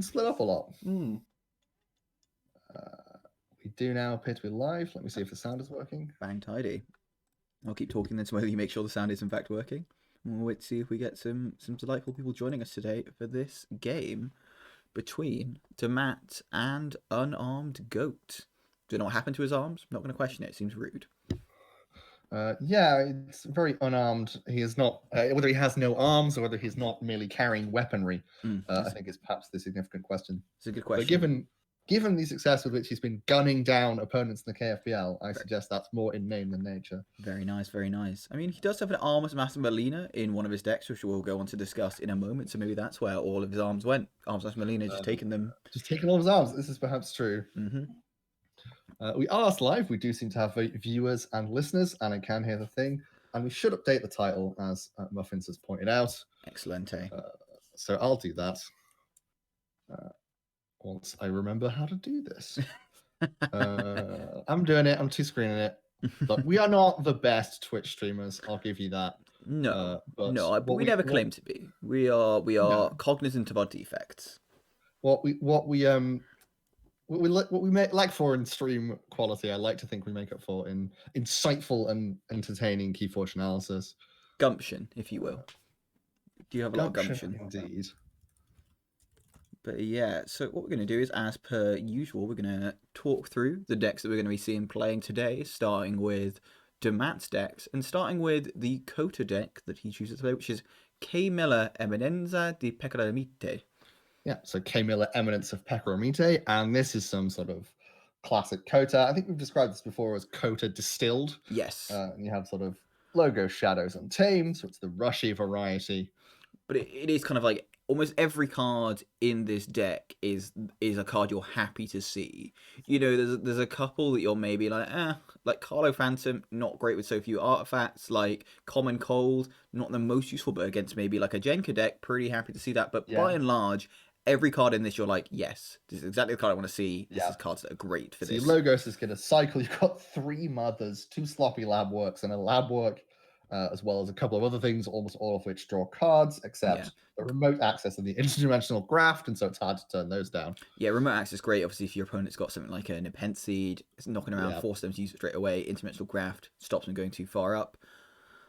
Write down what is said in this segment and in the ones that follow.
can split up a lot. Hmm. We do now appear to be live. Let me see if the sound is working. Bang tidy. I'll keep talking then so you make sure the sound is in fact working. We'll wait to see if we get some delightful people joining us today for this game between Dammat and UnarmedGoat. Do you know what happened to his arms? I'm not going to question it. It seems rude. Yeah, it's very unarmed. He is not, whether he has no arms or whether he's not merely carrying weaponry, I think is perhaps the significant question. It's a good question. But given the success with which he's been gunning down opponents in the KFPL, I suggest that's more in name than nature. Very nice, very nice. I mean, he does have an Armors Master Molina in one of his decks, which we'll go on to discuss in a moment. So maybe that's where all of his arms went. Arms Master Molina just taking them. Just taking all his arms. This is perhaps true. Mm-hmm. We asked live. We do seem to have viewers and listeners, and I can hear the thing. And we should update the title, as Muffins has pointed out. Excellent. So I'll do that once I remember how to do this. I'm doing it. I'm two-screening it. Look, we are not the best Twitch streamers. I'll give you that. No, but we never claim to be. We are cognizant of our defects. What we make like for in stream quality, I like to think we make up for in insightful and entertaining key fortune analysis. Gumption, if you will. Do you have a lot of gumption? Indeed. But yeah, so what we're going to do is, as per usual, we're going to talk through the decks that we're going to be seeing playing today, starting with Dammat's decks, and starting with the Kota deck that he chooses to play, which is K. Miller Eminenza di Pecoramite. Yeah, so K. Miller Eminence of Pecoramite, and this is some sort of classic Kota. I think we've described this before as Kota distilled. Yes. And you have sort of logo Shadows Untamed, so it's the rushy variety. But it is kind of like almost every card in this deck is a card you're happy to see. You know, there's a couple that you're maybe like Carlo Phantom, not great with so few artifacts, like Common Cold, not the most useful, but against maybe like a Jenka deck, pretty happy to see that. But by and large, every card in this, you're like, yes, this is exactly the card I want to see. This is cards that are great for this. Your Logos is going to cycle. You've got 3 Mothers, 2 Sloppy Lab Works, and a Lab Work, as well as a couple of other things, almost all of which draw cards, except the remote access and the interdimensional graft, and so it's hard to turn those down. Yeah, remote access is great. Obviously, if your opponent's got something like a Nepenthe Seed, it's knocking around, force them to use it straight away. Interdimensional graft stops them going too far up.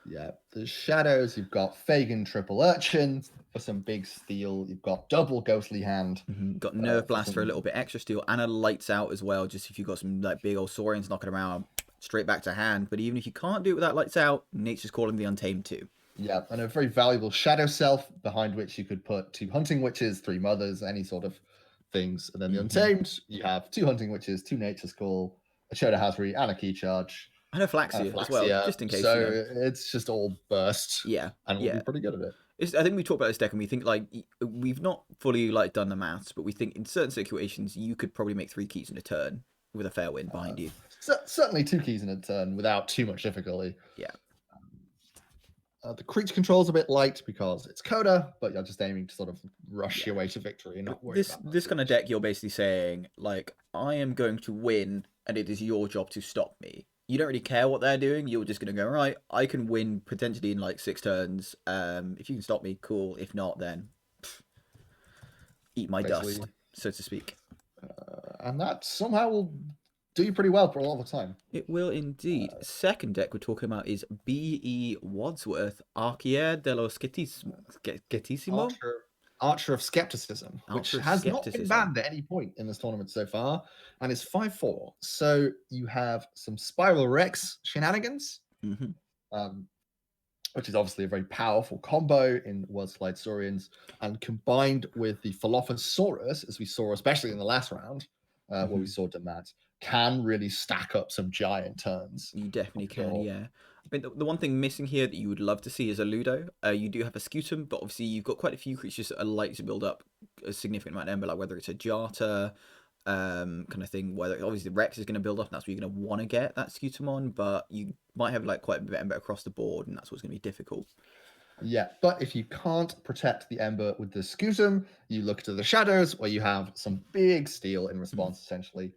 Yeah, the Shadows, you've got Fagin Triple Urchin for some big steel. You've got double Ghostly Hand. Got Nerve Blast for a little bit extra steel, and a Lights Out as well, just if you've got some like big old Saurians knocking around, straight back to hand. But even if you can't do it without Lights Out, Nature's Calling the Untamed too. Yeah, and a very valuable Shadow Self, behind which you could put 2 Hunting Witches, 3 Mothers, any sort of things. And then the Untamed, you have 2 Hunting Witches, 2 Nature's Call, a Shadow Hazard, and a Key Charge. And a Flaxia as well, just in case. So it's just all burst. Yeah. And we'll be pretty good at it. I think we talked about this deck and we think like we've not fully like done the maths, but we think in certain situations you could probably make 3 keys in a turn with a fair win behind you. Certainly 2 keys in a turn without too much difficulty. Yeah. The creature control's a bit light because it's Coda, but you're just aiming to sort of rush your way to victory and not worry about this kind of deck. You're basically saying like, I am going to win, and it is your job to stop me. You don't really care what they're doing. You're just going to go, right, I can win potentially in like 6 turns. If you can stop me, cool. If not, then eat my dust, so to speak. And that somehow will do you pretty well for a lot of the time. It will indeed. Second deck we're talking about is B.E. Wadsworth, Archier dello Schettissimo. Archer of Skepticism, which has not been banned at any point in this tournament so far, and is 5/4. So you have some Spiral Rex shenanigans, which is obviously a very powerful combo in Worldslide Saurians, and combined with the Philophosaurus, as we saw especially in the last round, where we saw Dammat, can really stack up some giant turns. You definitely can, yeah. I mean, the one thing missing here that you would love to see is a Ludo. You do have a Scutum, but obviously you've got quite a few creatures that are likely to build up a significant amount of Ember, like whether it's a Jata kind of thing, whether obviously the Rex is going to build up, and that's where you're going to want to get that Scutum on, but you might have like quite a bit of Ember across the board, and that's what's going to be difficult. Yeah, but if you can't protect the Ember with the Scutum, you look to the Shadows, where you have some big steel in response, essentially.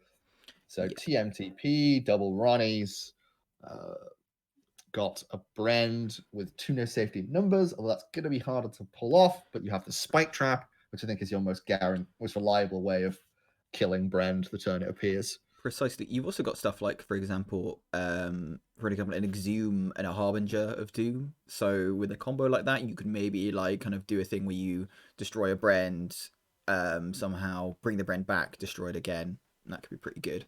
So TMTP, double Ronnies, got a Brand with 2 no safety numbers, although that's going to be harder to pull off, but you have the Spike Trap, which I think is your most reliable way of killing Brand the turn it appears. Precisely. You've also got stuff like, for example, an Exhume and a Harbinger of Doom. So with a combo like that, you could maybe like kind of do a thing where you destroy a Brand, somehow bring the Brand back, destroy it again. And that could be pretty good.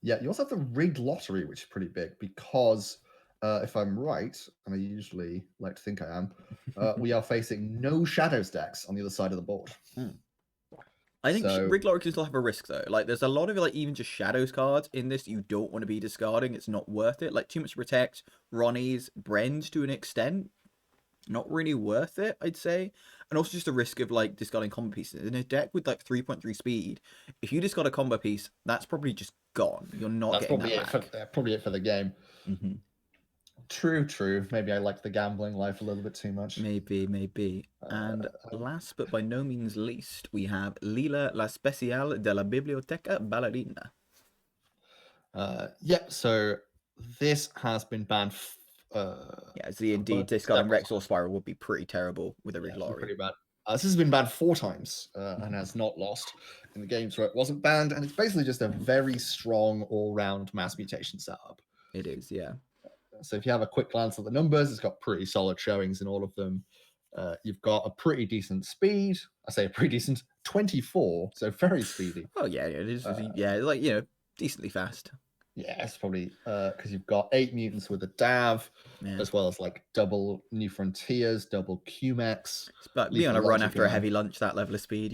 Yeah, you also have the rigged lottery, which is pretty big because if I'm right, and I usually like to think I am, we are facing no Shadows decks on the other side of the board. I think Rigged Lottery can still have a risk though. Like, there's a lot of like even just Shadows cards in this you don't want to be discarding. It's not worth it. Like too much Protect, Ronnie's, Brend to an extent, not really worth it, I'd say. And also just the risk of like discarding combo pieces in a deck with like 3.3 speed. If you discard a combo piece, that's probably just gone. You're not getting that back. Probably it for the game. True. Maybe I like the gambling life a little bit too much. Maybe. And last but by no means least, we have Lila la Special de la Biblioteca Ballerina. So this has been banned. Indeed discarding Rex or Spiral would be pretty terrible with a Rigged Lottery. Pretty bad. This has been banned 4 times and has not lost in the games where it wasn't banned, and it's basically just a very strong all-round mass mutation setup. It is, yeah. So if you have a quick glance at the numbers, it's got pretty solid showings in all of them. You've got a pretty decent speed. I say a pretty decent 24, so very speedy. Oh yeah, it is. Decently fast. Yeah, it's probably because you've got 8 mutants with a Dav, as well as like double New Frontiers, double QMEX. But being on a run after a heavy lunch, that level of speed,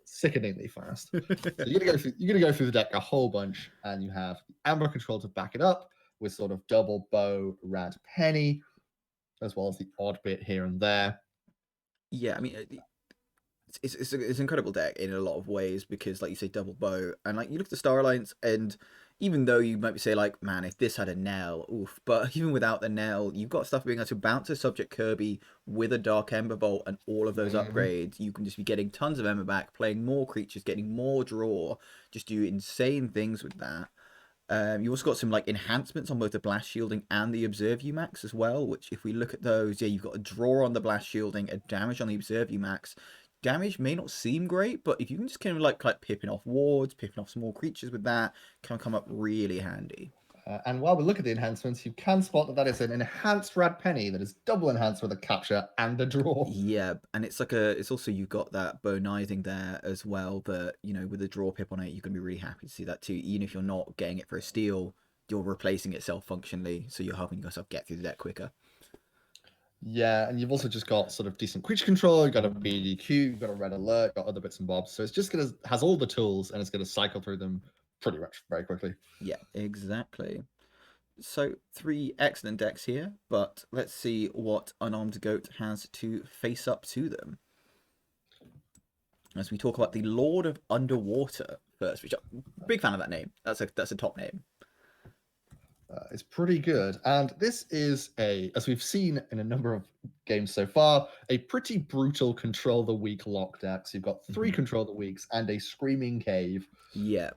sickeningly fast. So you're gonna go through the deck a whole bunch, and you have Amber Control to back it up with sort of double bow, Rad Penny, as well as the odd bit here and there. Yeah, I mean, it's an incredible deck in a lot of ways because, like you say, double bow, and like you look at the Star Alliance, and even though you might say like, man, if this had a Nell, oof, but even without the Nell, you've got stuff being able to bounce a subject Kirby with a Dark Ember Bolt and all of those upgrades. You can just be getting tons of Ember back, playing more creatures, getting more draw, just do insane things with that. You also got some like enhancements on both the Blast Shielding and the Observe You Max as well, which if we look at those, you've got a draw on the Blast Shielding, a damage on the Observe You Max. Damage may not seem great, but if you can just kind of like pipping off wards, pipping off small creatures with that, can come up really handy. And while we look at the enhancements, you can spot that is an enhanced Rad Penny that is double enhanced with a capture and a draw. Yeah, and it's also you've got that bonizing there as well, that, with a draw pip on it, you can be really happy to see that too. Even if you're not getting it for a steal, you're replacing it self-functionally, so you're helping yourself get through the deck quicker. Yeah, and you've also just got sort of decent creature control, you've got a BDQ, you've got a red alert, got other bits and bobs. So it's just has all the tools, and it's gonna cycle through them pretty much very quickly. Yeah, exactly. So 3 excellent decks here, but let's see what UnarmedGoat has to face up to them. As we talk about the Lord of Underwater first, which I'm a big fan of that name. That's a top name. It's pretty good, and this is as we've seen in a number of games so far, a pretty brutal control the weak lock deck. So you've got 3 control the weaks and a Screaming Cave. Yeah.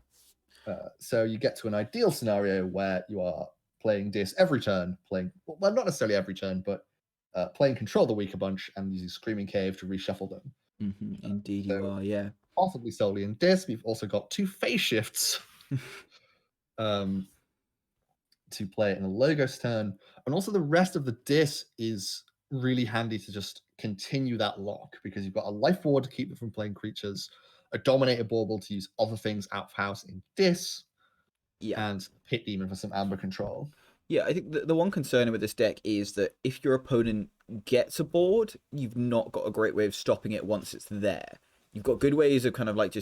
So you get to an ideal scenario where you are playing Dis every turn, not necessarily every turn, but playing Control the Weak a bunch and using Screaming Cave to reshuffle them. Indeed, you are, yeah. Possibly solely in Dis. We've also got 2 Phase Shifts to play it in a Logos turn. And also the rest of the Dis is really handy to just continue that lock because you've got a Life Ward to keep it from playing creatures, a Dominator Bauble to use other things out of house in Dis, and Pit Demon for some Amber control. Yeah, I think the one concern with this deck is that if your opponent gets a board, you've not got a great way of stopping it once it's there. You've got good ways of like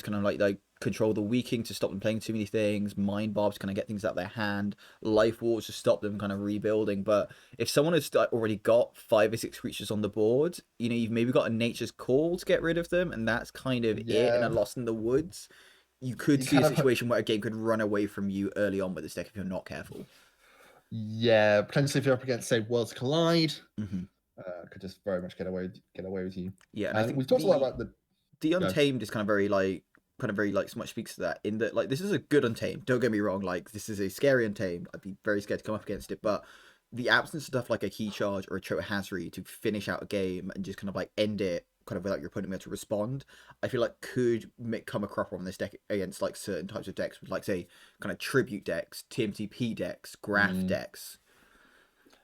control the weaking to stop them playing too many things, Mind Barbs kind of get things out of their hand, Life Walls to stop them kind of rebuilding. But if someone has already got 5 or 6 creatures on the board, you've maybe got a Nature's Call to get rid of them, and that's kind of it, and a Lost in the Woods. You could see a situation where a game could run away from you early on with this deck if you're not careful. Yeah, potentially if you're up against, say, Worlds Collide, could just very much get away with you. Yeah, and I think we've talked a lot about the Untamed is kind of very so much speaks to that, in that like this is a good Untamed. Don't get me wrong, like this is a scary Untamed. I'd be very scared to come up against it, but the absence of stuff like a key charge or a Chota Hazri to finish out a game and just kind of like end it kind of without your opponent being able to respond, I feel like could come a cropper on this deck against like certain types of decks, with like say kind of tribute decks, TMTP decks, graph decks.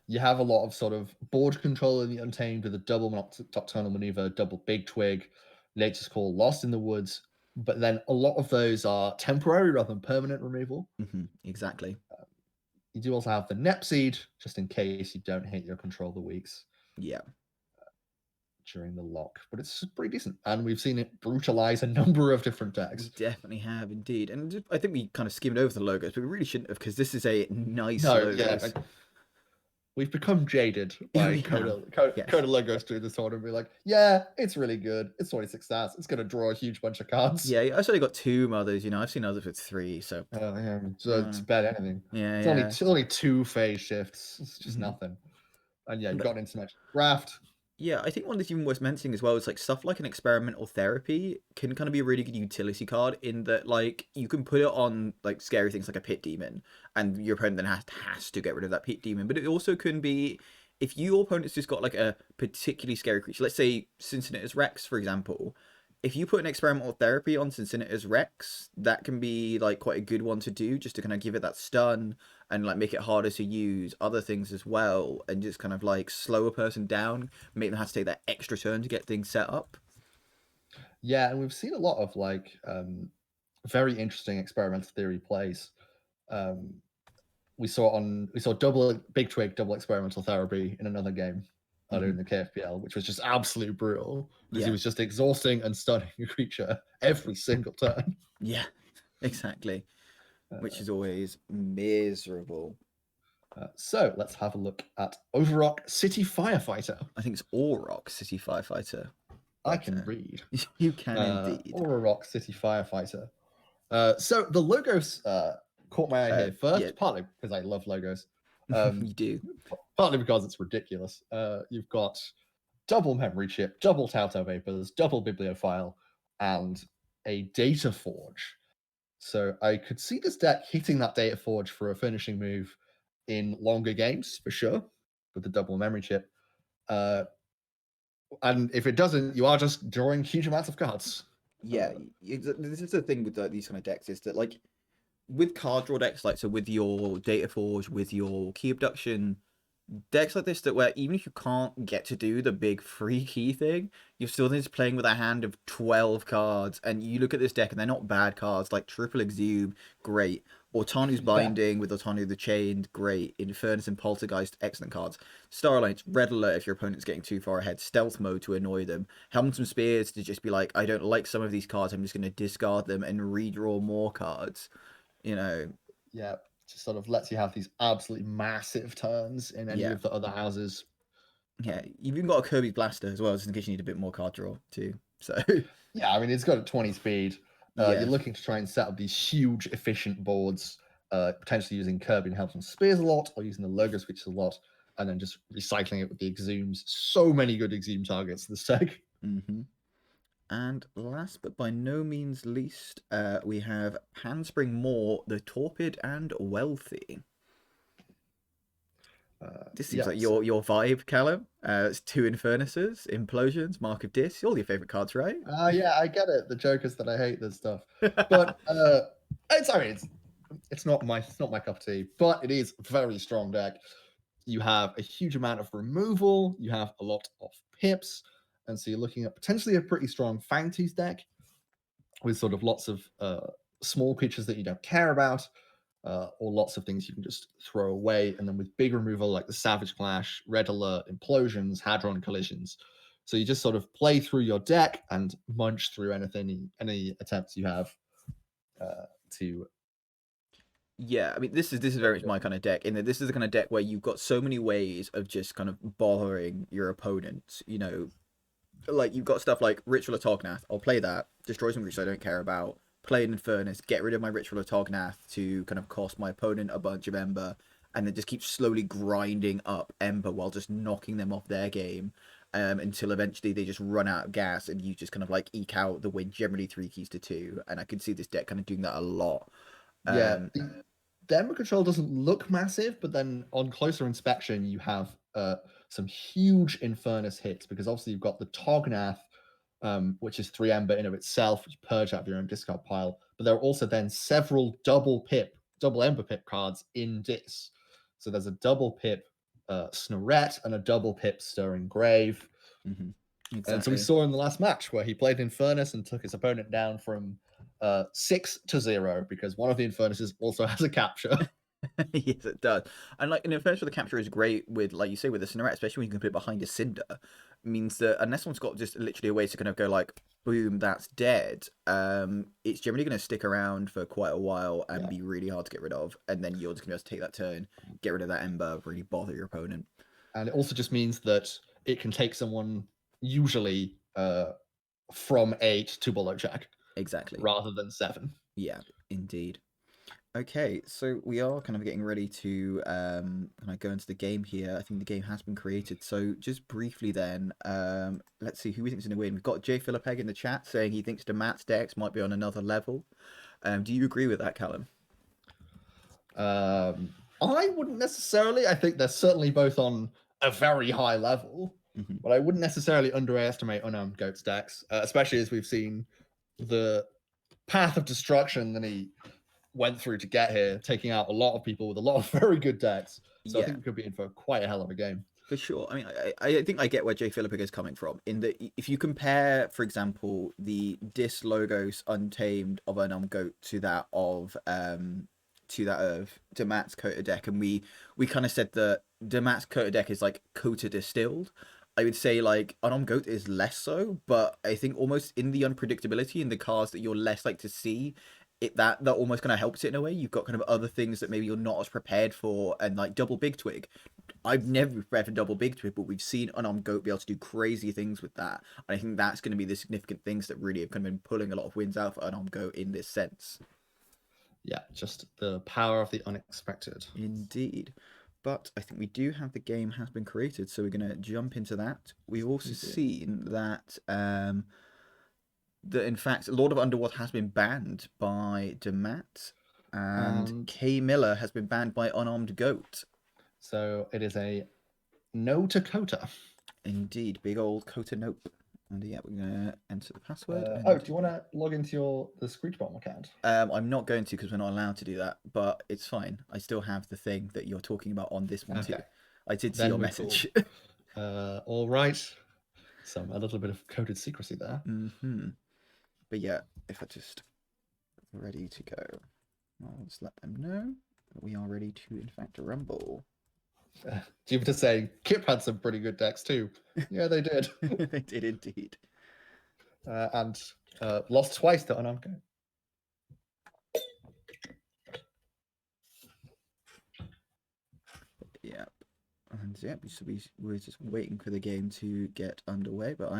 You have a lot of sort of board control in the Untamed with a double Nocturnal Maneuver, double Big Twig, Nature's Call, Lost in the Woods. But then a lot of those are temporary rather than permanent removal. Exactly. You do also have the Nep Seed, just in case you don't hit your control the weeks. Yeah. During the lock, but it's pretty decent, and we've seen it brutalize a number of different decks. We definitely have, indeed, and I think we kind of skimmed over the logos, but we really shouldn't have, because this is a nice logo. Yeah, we've become jaded by Coda logos through this order and be like, yeah, it's really good. It's 26 stats. It's going to draw a huge bunch of cards. Yeah, I've only got 2 mothers. I've seen others with 3. So it's bad anything. Yeah, it's only 2 phase shifts. It's just nothing. And yeah, you've got into Raft. Yeah, I think one that's even worth mentioning as well is like stuff like an Experimental Therapy can kind of be a really good utility card, in that like you can put it on like scary things like a Pit Demon, and your opponent then has to get rid of that Pit Demon. But it also can be, if your opponent's just got like a particularly scary creature, let's say Cincinnatus Rex, for example. If you put an Experimental Therapy on Cincinnatus Rex, that can be like quite a good one to do, just to kind of give it that stun and like make it harder to use other things as well, and just kind of like slow a person down, make them have to take that extra turn to get things set up. Yeah, and we've seen a lot of like very interesting Experimental Theory plays. We saw double Big Twig, double Experimental Therapy in another game earlier in the KFPL, which was just absolute brutal, because he was just exhausting and stunning a creature every single turn. Yeah, exactly. Which is always miserable. So let's have a look at Overrock City Firefighter. I think it's Auroch City Firefighter. I can read. You can indeed. Overrock City Firefighter. So the logos caught my eye here first, partly because I love logos. You do. Partly because it's ridiculous. You've got double Memory Chip, double Tauto Vapors, double Bibliophile, and a Data Forge. So I could see this deck hitting that Data Forge for a finishing move in longer games, for sure, with the double Memory Chip. And if it doesn't, you are just drawing huge amounts of cards. Yeah, this is the thing with these kind of decks, is that like with card draw decks, like so with your Data Forge, with your Key Abduction, decks like this, that where even if you can't get to do the big free key thing, you're still just playing with a hand of 12 cards, and you look at this deck and they're not bad cards, like Triple Exhume, great. Ortanu's Binding with Ortanu the Chained, great. Infernus and Poltergeist, excellent cards. Starlight, Red Alert if your opponent's getting too far ahead. Stealth Mode to annoy them. Helmets and Spears to just be like, I don't like some of these cards, I'm just going to discard them and redraw more cards. Yeah, just sort of lets you have these absolutely massive turns in any of the other houses. Yeah, you've even got a Kirby's Blaster as well, just in case you need a bit more card draw too. So yeah, I mean, it's got a 20 speed. You're looking to try and set up these huge, efficient boards, potentially using Kirby and Helps and Spears a lot, or using the Logo Switches a lot, and then just recycling it with the Exhumes. So many good Exhume targets this deck. And last but by no means least, we have Handspring Moor, the Torpid and Wealthy. This seems like your vibe, Callum. It's 2 Infernuses, Implosions, Mark of Dis, all your favorite cards, right? Yeah, I get it. The joke is that I hate this stuff, but it's not my cup of tea. But it is a very strong deck. You have a huge amount of removal. You have a lot of pips, and so you're looking at potentially a pretty strong Fangtooth deck with sort of lots of small creatures that you don't care about. Or lots of things you can just throw away, and then with big removal like the Savage Clash, Red Alert, Implosions, Hadron Collisions. So you just sort of play through your deck and munch through any attempts you have to. Yeah, I mean, this is very much my kind of deck, in that this is the kind of deck where you've got so many ways of just kind of bothering your opponent. Like you've got stuff like Ritual of Tognath. I'll play that, destroy some creatures I don't care about. Play an Infernus, get rid of my Ritual of Tognath to kind of cost my opponent a bunch of Ember, and then just keep slowly grinding up Ember while just knocking them off their game, until eventually they just run out of gas and you just kind of like eke out the win, generally 3 keys to 2. And I can see this deck kind of doing that a lot. the Ember control doesn't look massive, but then on closer inspection, you have some huge Infernus hits, because obviously you've got the Tognath, which is 3 Ember in of itself, which you purge out of your own discard pile. But there are also then several double Ember Pip cards in this. So there's a double Pip Snorret and a double Pip Stirring Grave. Mm-hmm. Exactly. And so we Exactly. saw in the last match where he played Infernus and took his opponent down from 6-0, because one of the Infernuses also has a capture. Yes, it does. And like, Infernus with the capture is great with, like you say, with the Snorret, especially when you can put it behind a Cinder. Means that unless someone's got just literally a way to kind of go like, boom, that's dead, it's generally going to stick around for quite a while and be really hard to get rid of. And then you're just going to be able to take that turn, get rid of that Ember, really bother your opponent. And it also just means that it can take someone usually from 8 to below check. Exactly. Rather than 7. Yeah, indeed. Okay, so we are kind of getting ready to kind of go into the game here. I think the game has been created. So just briefly then, let's see who we think is going to win. We've got J. Philippeg in the chat saying he thinks Dammat's decks might be on another level. Do you agree with that, Callum? I wouldn't necessarily. I think they're certainly both on a very high level, but I wouldn't necessarily underestimate UnarmedGoat's decks, especially as we've seen the path of destruction that he went through to get here, taking out a lot of people with a lot of very good decks. So I think we could be in for quite a hell of a game. For sure. I mean, I think I get where J. Philippig is coming from. In that, if you compare, for example, the Dis Logos Untamed of UnarmedGoat to that of Dammat's Coated deck, and we kind of said that Dammat's Coated deck is like Coated Distilled. I would say like UnarmedGoat is less so, but I think almost in the unpredictability in the cards that you're less like to see, that almost kind of helps it in a way. You've got kind of other things that maybe you're not as prepared for, and like Double Big Twig. I've never prepared for Double Big Twig, but we've seen UnarmedGoat be able to do crazy things with that. And I think that's going to be the significant things that really have kind of been pulling a lot of wins out for UnarmedGoat in this sense. Yeah, just the power of the unexpected. Indeed. But I think we do have the game has been created, so we're going to jump into that. We've also seen that that in fact Lord of Underwater has been banned by Dammat, and K Miller has been banned by UnarmedGoat. So it is a no to Kota. Indeed, big old Kota nope. And yeah, we're gonna enter the password. Do you want to log into the Screechbomb account? I'm not going to, because we're not allowed to do that, but it's fine. I still have the thing that you're talking about on this one too. I did see your message. Cool. All right. So a little bit of coded secrecy there. But yeah, if I just ready to go, I'll just let them know that we are ready to in fact rumble. Do you have to say Kip had some pretty good decks too? Yeah, they did. They did indeed. And lost twice to UnarmedGoat. Yep. And yep, so we're just waiting for the game to get underway. But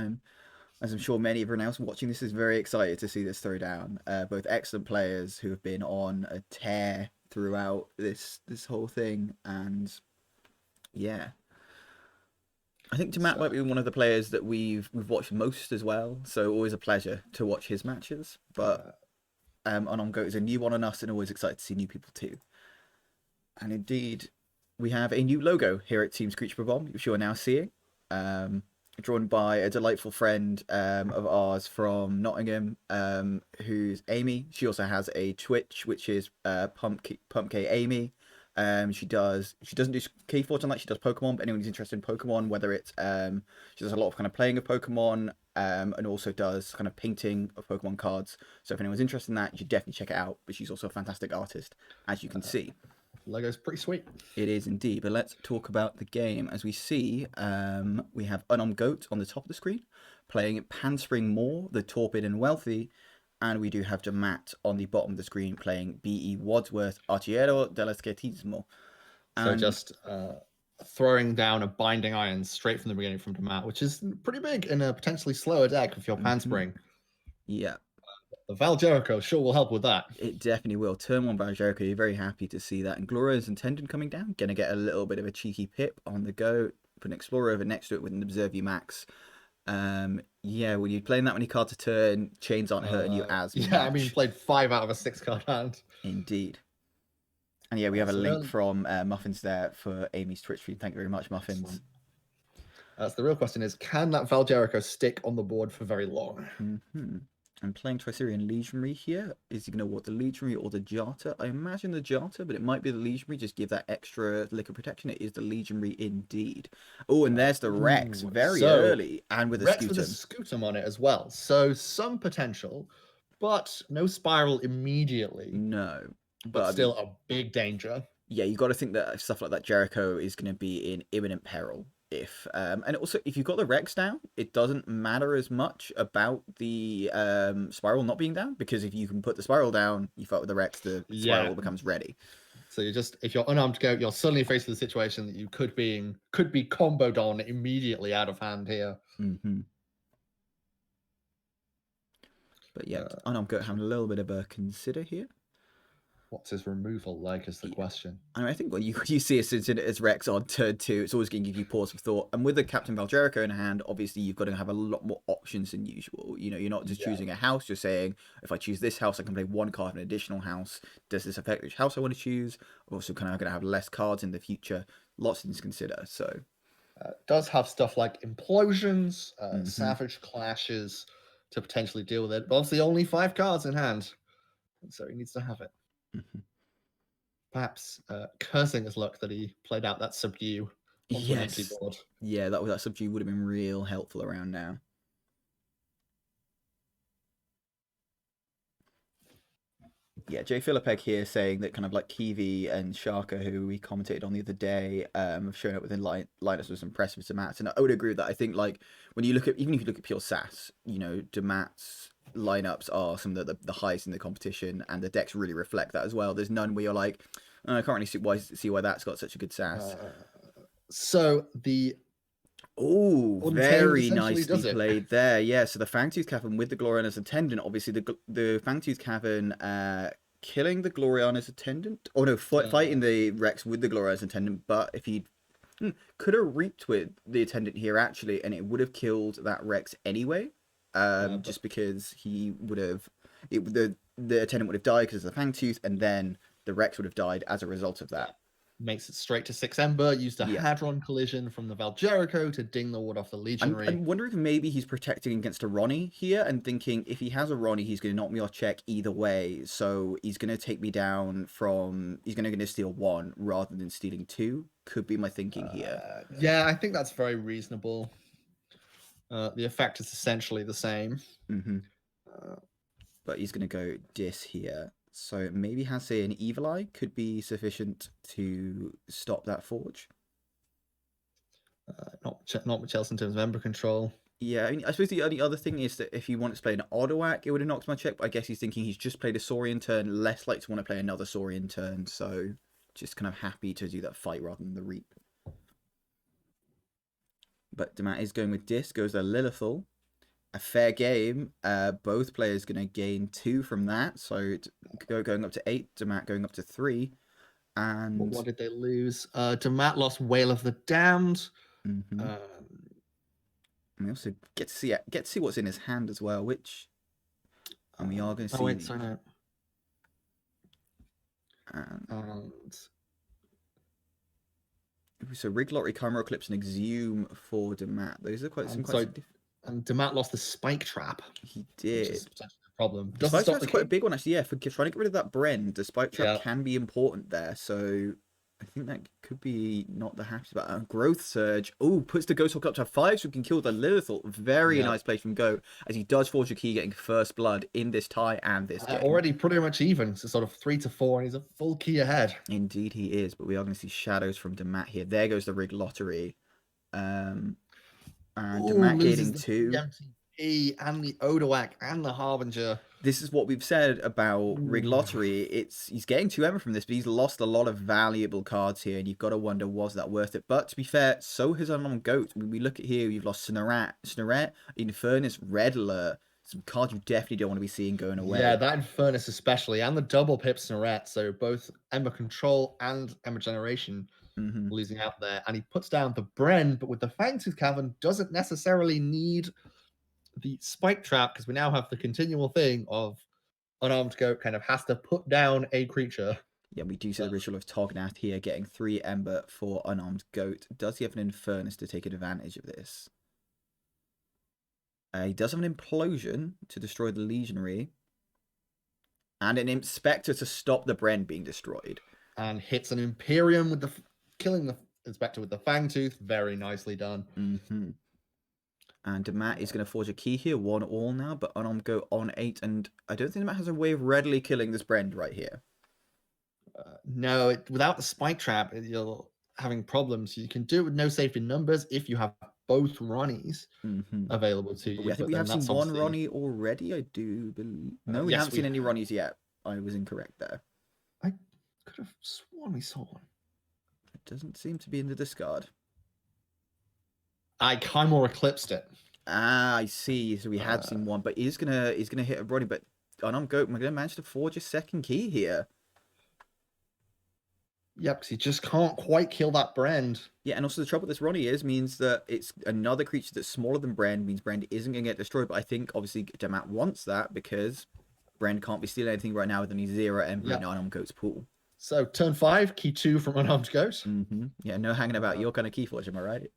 as I'm sure many of everyone else watching this is very excited to see this throw down. Both excellent players who have been on a tear throughout this whole thing, and yeah, I think Dammat might be one of the players that we've watched most as well. So always a pleasure to watch his matches. But UnarmedGoat is a new one on us, and always excited to see new people too. And indeed, we have a new logo here at Team Screech Bob-Omb, which you are now seeing. Drawn by a delightful friend of ours from Nottingham, who's Amy. She also has a Twitch, which is Pump K Amy. She doesn't do Keyforge like she does Pokemon, but anyone who's interested in Pokemon, whether it's she does a lot of kind of playing of Pokemon, and also does kind of painting of Pokemon cards. So if anyone's interested in that, you should definitely check it out. But she's also a fantastic artist, as you can see. Logo's pretty sweet. It is indeed. But let's talk about the game. As we see, we have UnarmedGoat on the top of the screen, playing Panspring Moor, the Torpid and Wealthy. And we do have Dammat on the bottom of the screen playing B.E. Wadsworth, Artiero dell'Ascetismo. So just throwing down a Binding Iron straight from the beginning from Dammat, which is pretty big in a potentially slower deck with your Panspring. Yeah. The Val Jericho sure will help with that. It definitely will. Turn 1 Val Jericho, you're very happy to see that. And Gloria's Intendant coming down. Going to get a little bit of a cheeky pip on the go. Put an Explorer over next to it with an Observe You Max. Yeah, when you're playing that many cards a turn, chains aren't hurting you as much. Yeah, I mean, you played 5 out of a 6 card hand. Indeed. And yeah, we have a So link from Muffins there for Amy's Twitch feed. Thank you very much, Muffins. Excellent. So the real question is, can that Val Jericho stick on the board for very long? I'm playing Trisirian Legionary here. Is he going to want the Legionary or the Jarter? I imagine the Jarter, but it might be the Legionary. Just give that extra liquid protection. It is the Legionary indeed. Oh, and there's the Rex very early and with a Rex Scutum. with a Scutum on it as well. So some potential, but no Spiral immediately. No. But still a big danger. Yeah, you got to think that stuff like that Jericho is going to be in imminent peril. And also if you've got the Rex down, it doesn't matter as much about the Spiral not being down, because if you can put the Spiral down, you fight with the Rex, the Spiral becomes ready. So if you're unarmed goat, you're suddenly faced with a situation that you could be comboed on immediately out of hand here. But yeah, unarmed goat having a little bit of a consider here. What's his removal like is the question. I think when you see a Cincinnati as Rex on turn 2, it's always going to give you pause for thought. And with the Captain Val Jericho in hand, obviously you've got to have a lot more options than usual. You know, you're not just choosing a house. You're saying, if I choose this house, I can play one card in an additional house. Does this affect which house I want to choose? Also, kind of going to have less cards in the future. Lots of things to consider. So, does have stuff like implosions, savage clashes to potentially deal with it. But obviously, only 5 cards in hand, so he needs to have it. Perhaps cursing his luck that he played out that subdue onto an empty board. Yeah, that subdue would have been real helpful around now. Yeah, Jay Philippeg here saying that kind of like Kiwi and Shaka, who we commentated on the other day, have shown up within lineups was impressive to Dammat. And I would agree with that. I think like when you look at, even if you look at pure SAS, you know, Dammat's lineups are some of the highest in the competition, and the decks really reflect that as well. There's none where you're like, oh, I can't really see why that's got such a good SAS. So the very nicely played there. Yeah, so the Fangtooth Cavern with the Gloriana's Attendant. Obviously, the Fangtooth Cavern killing the Gloriana's Attendant. Oh no, fighting the Rex with the Gloriana's Attendant. But if he could have reaped with the Attendant here actually, and it would have killed that Rex anyway. Just because he would have, the Attendant would have died because of the Fangtooth, and then the Rex would have died as a result of that. Makes it straight to 6 Ember, used a Hadron collision from the Val Jericho to ding the ward off the Legionary. I'm wondering if maybe he's protecting against a Ronnie here and thinking if he has a Ronnie, he's going to knock me off check either way. So he's going to take me down from, he's going to steal 1 rather than stealing 2. Could be my thinking here. Yeah, I think that's very reasonable. The effect is essentially the same. But he's going to go Dis here. So maybe has, say, an Evil Eye could be sufficient to stop that Forge. Not much else in terms of Ember control. Yeah, I mean, I suppose the only other thing is that if he wants to play an Odoak, it would have knocked my check. But I guess he's thinking he's just played a Saurian turn, less likely to want to play another Saurian turn. So just kind of happy to do that fight rather than the Reap. But Dammat is going with Dis, goes a Lilithal. A fair game. Both players going to gain 2 from that. So going up to 8, Dammat going up to 3. And what did they lose? Dammat lost Wail of the Damned. And we also get to see what's in his hand as well, which, and we are going to see. Oh wait, sorry, no. So Rig Lottery, Chimera Eclipse, and Exhume for Dammat. Those are quite different. And Dammat lost the Spike Trap. He did. Which is potentially a problem. The Spike Trap's quite a big one, actually. Yeah, for trying to get rid of that Bren, the Spike Trap can be important there. So I think that could be not the happiest about Growth Surge. Oh, puts the Ghost Hawk up to 5, so we can kill the Lilithal. Very nice play from Goat, as he does forge a key, getting first blood in this tie and this game. Already pretty much even, so sort of 3 to 4, and he's a full key ahead. Indeed he is, but we are going to see shadows from Dammat here. There goes the Rig Lottery. And Dammat getting 2. The MTP and the Odoak and the Harbinger. This is what we've said about Rig Lottery. He's getting 2 Ember from this, but he's lost a lot of valuable cards here, and you've got to wonder, was that worth it? But to be fair, so has Unarmed Goat. When we look at here, you've lost Snarette, Infernus, Red Alert, some cards you definitely don't want to be seeing going away. Yeah, that Infernus especially, and the double pip Snarette, so both Ember Control and Ember Generation losing out there. And he puts down the Bren, but with the Fangtooth Cavern, doesn't necessarily need the Spike Trap, because we now have the continual thing of Unarmed Goat kind of has to put down a creature. Yeah, we do see the ritual of Tognath here getting 3 Ember for Unarmed Goat. Does he have an Infernus to take advantage of this? He does have an Implosion to destroy the Legionary. And an Inspector to stop the Bren being destroyed. And hits an Imperium with the... killing the Inspector with the Fangtooth. Very nicely done. Mm-hmm. And Dammat is going to forge a key here. 1-all now, but Unarmed Goat on 8. And I don't think Dammat has a way of readily killing this Brand right here. No, without the Spike Trap, you're having problems. You can do it with no safety numbers if you have both Ronnies available to you. I think we have seen one Ronnie already, I do believe. No, we haven't seen any Ronnies yet. I was incorrect there. I could have sworn we saw one. It doesn't seem to be in the discard. I kind of eclipsed it. Ah, I see. So we had seen one, but he's gonna hit a Ronnie. But Unarmed Goat, we're gonna manage to forge a second key here. Yep, because he just can't quite kill that Brand. Yeah, and also the trouble with this Ronnie means that it's another creature that's smaller than Brand, means Brand isn't going to get destroyed. But I think, obviously, Dammat wants that because Brand can't be stealing anything right now with only 0 Ember in Unarmed Goat's pool. So, turn 5, key 2 from Unarmed Goat. Yeah, no hanging about. You're kind of Keyforge, am I right?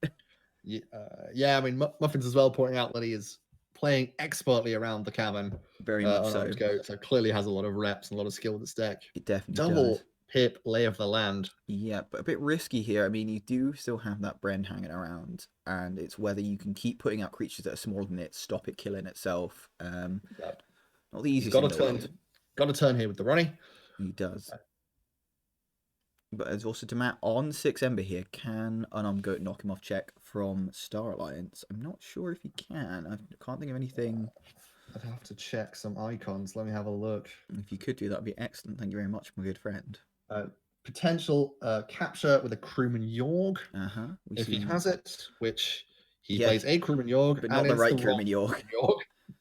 Yeah, I mean, Muffins as well pointing out that he is playing expertly around the cavern. Very much so. Goat, so clearly has a lot of reps and a lot of skill with this deck. It definitely Double does. Pip, Lay of the Land. Yeah, but a bit risky here. I mean, you do still have that Brand hanging around, and it's whether you can keep putting out creatures that are smaller than it, stop it killing itself. Not the easiest thing in the world. Got a turn here with the Ronnie. He does. But there's also Dammat on 6 Ember here. Can Unarmed Goat knock him off check from Star Alliance? I'm not sure if he can. I can't think of anything. I'd have to check some icons. Let me have a look. If you could do that, would be excellent. Thank you very much, my good friend. Potential capture with a crewman Yorg. If he has it, which he plays a crewman Yorg, but not the right crewman Yorg.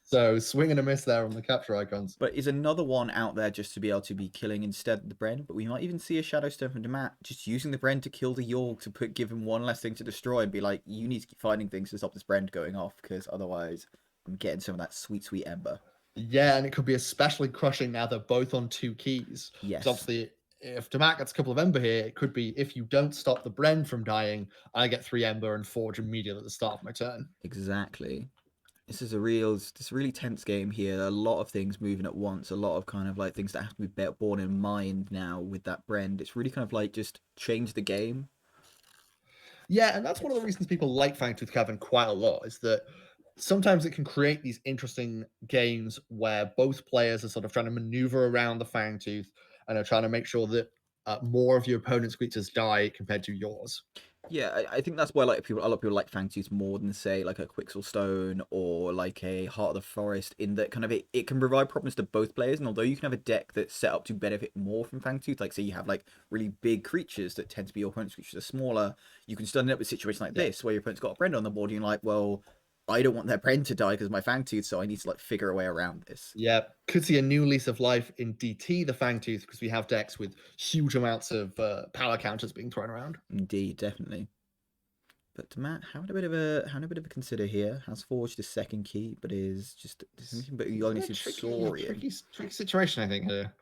So swing and a miss there on the capture icons. But is another one out there just to be able to be killing instead of the Bren. But we might even see a Shadowstone from Dammat just using the Bren to kill the Yorg to give him one less thing to destroy and be like, you need to keep finding things to stop this Bren going off because otherwise I'm getting some of that sweet, sweet Ember. Yeah, and it could be especially crushing now they're both on 2 keys. Yes. Obviously, if Dammat gets a couple of Ember here, it could be if you don't stop the Bren from dying, I get 3 Ember and forge immediately at the start of my turn. Exactly. This is a really tense game here. A lot of things moving at once. A lot of kind of like things that have to be borne in mind now with that Brand. It's really kind of like just change the game. Yeah, and that's one of the reasons people like Fangtooth Cavern quite a lot, is that sometimes it can create these interesting games where both players are sort of trying to maneuver around the Fangtooth and are trying to make sure that more of your opponent's creatures die compared to yours. Yeah, I think that's why a lot of people like Fangtooth more than say like a Quixelstone or like a Heart of the Forest, in that kind of it can provide problems to both players. And although you can have a deck that's set up to benefit more from Fangtooth, like say you have like really big creatures that tend to be your opponent's creatures are smaller, you can still end up with a situation like this where your opponent's got a Brenda on the board and you're like, well, I don't want that Brand to die because of my Fangtooth, so I need to like figure a way around this. Yeah, could see a new lease of life in DT, the Fangtooth, because we have decks with huge amounts of power counters being thrown around. Indeed, definitely. But Dammat having a bit of a consider here, has forged a second key, but is just but you only see tricky situation, I think here.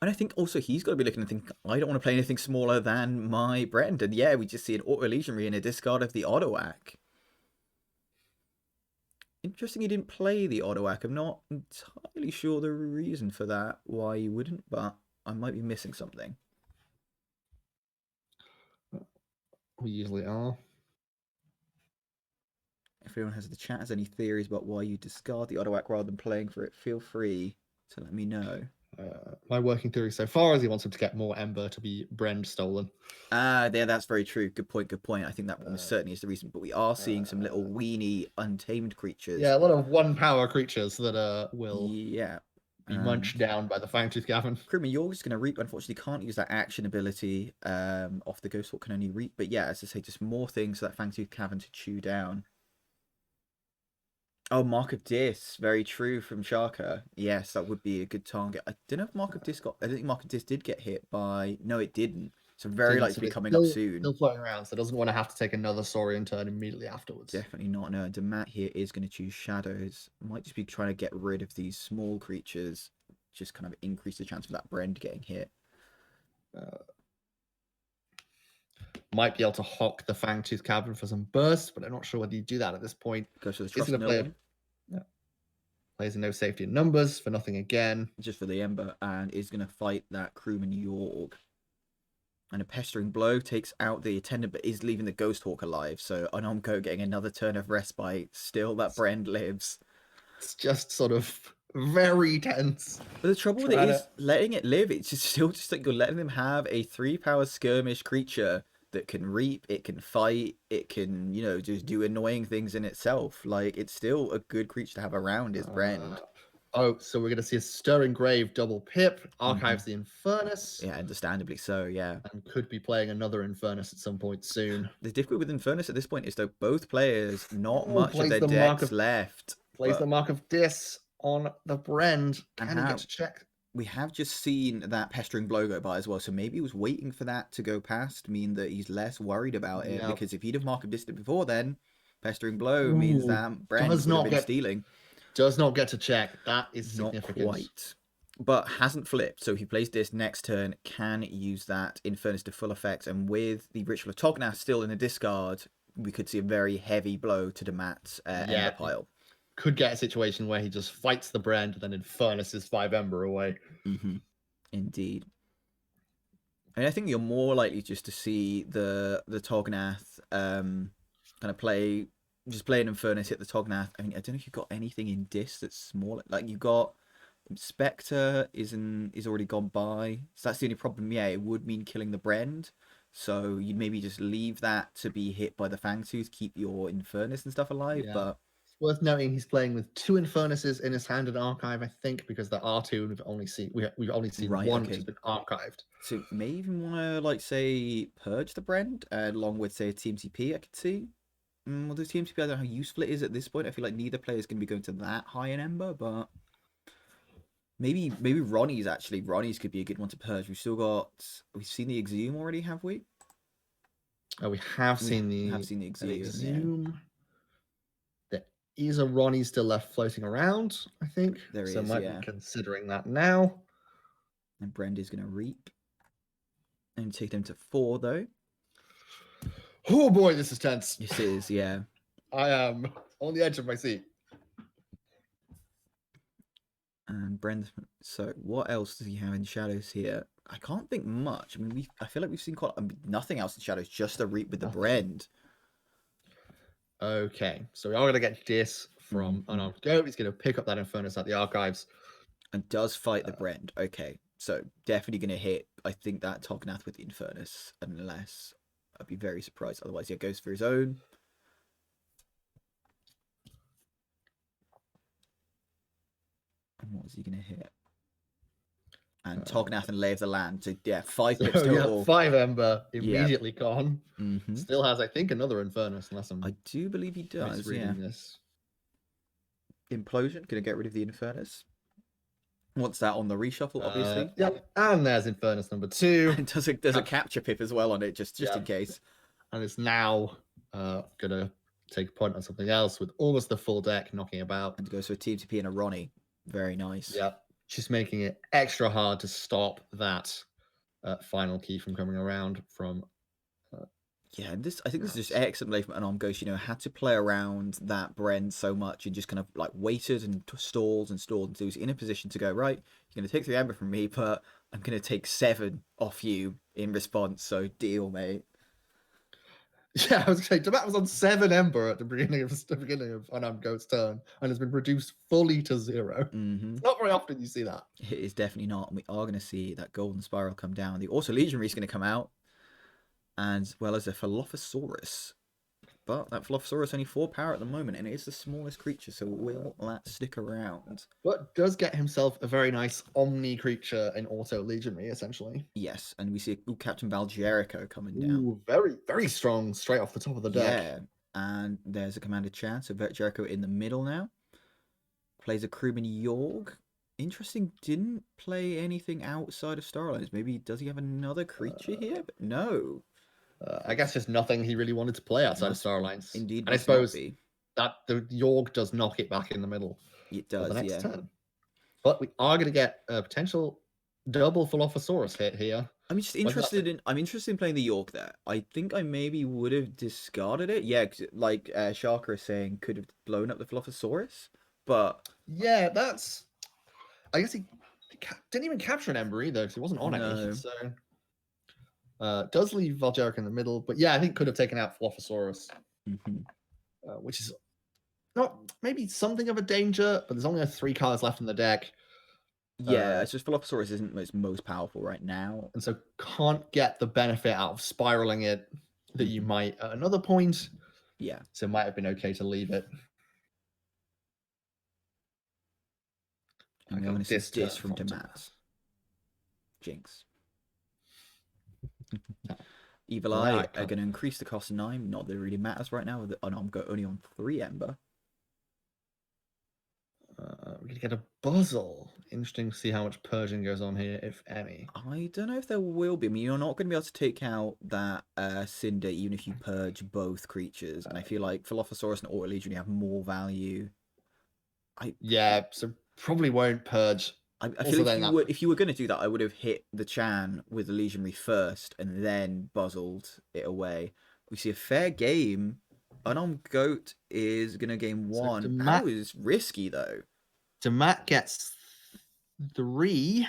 And I think also he's got to be looking and think, I don't want to play anything smaller than my Brand. And yeah, we just see an Auto Legionary and a discard of the Odoak. Interesting he didn't play the Odoak. I'm not entirely sure the reason for that, why he wouldn't, but I might be missing something. We usually are. If anyone has the chat, has any theories about why you discard the Odoak rather than playing for it, feel free to let me know. My working theory so far is he wants him to get more Ember to be Brand stolen. Yeah, that's very true. Good point. I think that certainly is the reason. But we are seeing some little weenie untamed creatures. Yeah, a lot of 1-power creatures that will be munched down by the Fangtooth Cavern. Crewman Yorg is going to reap. Unfortunately, can't use that action ability off the Ghost Hawk, can only reap. But yeah, as I say, just more things for that Fangtooth Cavern to chew down. Oh, Mark of Dis, very true from Sharka. Yes, that would be a good target. I don't know if Mark of Dis I don't think Mark of Dis did get hit by. No, it didn't. So very likely to be coming up soon. Still floating around, so doesn't want to have to take another Saurian turn immediately afterwards. Definitely not. No, Dammat here is going to choose Shadows. Might just be trying to get rid of these small creatures. Just kind of increase the chance of that Brand getting hit. Might be able to hock the Fangtooth Cavern for some burst, but I'm not sure whether you do that at this point. Goes for the He's trust going to no play. one. Plays a no safety in numbers for nothing again. Just for the Ember, and is going to fight that crewman Yorg. And a pestering blow takes out the attendant, but is leaving the Ghost Hawk alive. So UnarmedGoat getting another turn of respite. Still, that Brand lives. It's just sort of very tense. But the trouble with it is letting it live. It's just still just like you're letting them have a 3-power skirmish creature that can reap, it can fight, it can, you know, just do annoying things in itself. Like, it's still a good creature to have around his Brand. Oh, so we're going to see a Stirring Grave double pip, archives the Infernus. Yeah, understandably so, yeah. And could be playing another Infernus at some point soon. The difficulty with Infernus at this point is, though, both players, not much of their decks left. Plays the Mark of Dis on the Brand. Can he get to check? We have just seen that Pestering Blow go by as well, so maybe he was waiting for that to go past, mean that he's less worried about it, because if he'd have Mark of Dis before then, Pestering Blow means that Brand would have been stealing. Does not get to check. That is significant. Not quite. But hasn't flipped, so he plays this next turn, can use that Infernus to full effect, and with the Ritual of Tognath still in the discard, we could see a very heavy blow to Dammat's Ember pile. Could get a situation where he just fights the Brand and then Infernus is 5 Ember away. Indeed. And I think you're more likely just to see the Tognath kind of play an Infernus, hit the Tognath. I mean, I don't know if you've got anything in Dis that's smaller. Like, you got Spectre is already gone by. So that's the only problem. Yeah, it would mean killing the Brand. So you'd maybe just leave that to be hit by the Fangtooth, keep your Infernus and stuff alive. But worth noting, he's playing with 2 Infernuses in his hand and archive, I think, because there are 2, and we've only seen one which has been archived. So may even want to, like, say, purge the Brand along with, say, a TMTP. I could see. Well, the TMTP, I don't know how useful it is at this point. I feel like neither player is going to be going to that high in Ember, but maybe Ronnie's could be a good one to purge. We've seen the Exhume already, have we? Oh, we have seen the Exhume. Yeah. There is a Ronnie still left floating around, I think. There is, might be considering that now. And Brenda's going to reap. And take them to 4, though. Oh boy, this is tense. This is, yeah. I am on the edge of my seat. And Brenda, so what else does he have in Shadows here? I can't think much. I mean, I feel like we've seen nothing else in Shadows, just a reap with the Brand. Okay, so we are going to get Dis from UnarmedGoat. He's going to pick up that Infernus at the archives. And does fight the Brand. Okay, so definitely going to hit, I think, that Tognath with the Infernus, unless I'd be very surprised. Otherwise, he goes for his own. And what is he going to hit? And Tognath and Lay of the Land. So, yeah, 5 pips total. Yeah, 5 Ember, immediately gone. Still has, I think, another Infernus, unless I do believe he does, this. Implosion, going to get rid of the Infernus. What's that on the reshuffle, obviously? Yep, and there's Infernus number 2. And there's a capture pip as well on it, just in case. And it's now going to take a point on something else with almost the full deck knocking about. And goes for a TMTP and a Ronnie. Very nice. Yeah, just making it extra hard to stop that final key from coming around from... Yeah, I think this is just excellent play from UnarmedGoat. You know, had to play around that Brand so much and just kind of like waited and stalled until he was in a position to go, right, you're going to take 3 Ember from me, but I'm going to take 7 off you in response. So deal, mate. Yeah, I was going to say, Dammat was on 7 Ember at the beginning of UnarmedGoat's turn and has been reduced fully to 0. It's not very often you see that. It is definitely not. And we are going to see that Golden Spiral come down. The also Legionary is going to come out, as well as a Philophosaurus. But that Philophosaurus only 4 power at the moment, and it is the smallest creature, so will that stick around? But does get himself a very nice Omni creature in Auto Legionary, essentially. Yes, and we see Captain Val Jericho coming down. Very, very strong, straight off the top of the deck. Yeah, and there's a Commander Chan, so Jericho in the middle now. Plays a crewman Yorg. Interesting, didn't play anything outside of Starlines. Maybe does he have another creature here? But no. I guess just nothing he really wanted to play outside of Starlines. Indeed, and I suppose that the Yorg does knock it back in the middle. It does, the next turn. But we are going to get a potential double Philophosaurus hit here. I'm just Whether that's interested in. I'm interested in playing the York there. I think I maybe would have discarded it. Yeah, 'cause like Sharka is saying, could have blown up the Dilophosaurus, but yeah, that's. I guess he didn't even capture an Ember either because he wasn't on any. no. So does leave Volgeric in the middle, but yeah, I think could have taken out Dilophosaurus, which is not maybe something of a danger, but there's only 3 cards left in the deck. Yeah, it's just Dilophosaurus isn't most powerful right now, and so can't get the benefit out of spiraling it that you might at another point. Yeah. So it might have been okay to leave it. And we're going to see this from Dammat. Jinx. Evil Eye are going to increase the cost of 9. Not that it really matters right now with the Unarmed Goat only on 3 Ember. We're going to get a Buzzle. Interesting to see how much purging goes on here, if any. I don't know if there will be. I mean, you're not going to be able to take out that Cinder even if you purge both creatures. And I feel like Dilophosaurus and Auto Legion have more value. Yeah, so probably won't purge. I feel like if you were going to do that, I would have hit the Chan with the Legionary first and then buzzled it away. We see a fair game. Unarmed Goat is going to gain 1. So that was risky, though. Dammat gets 3.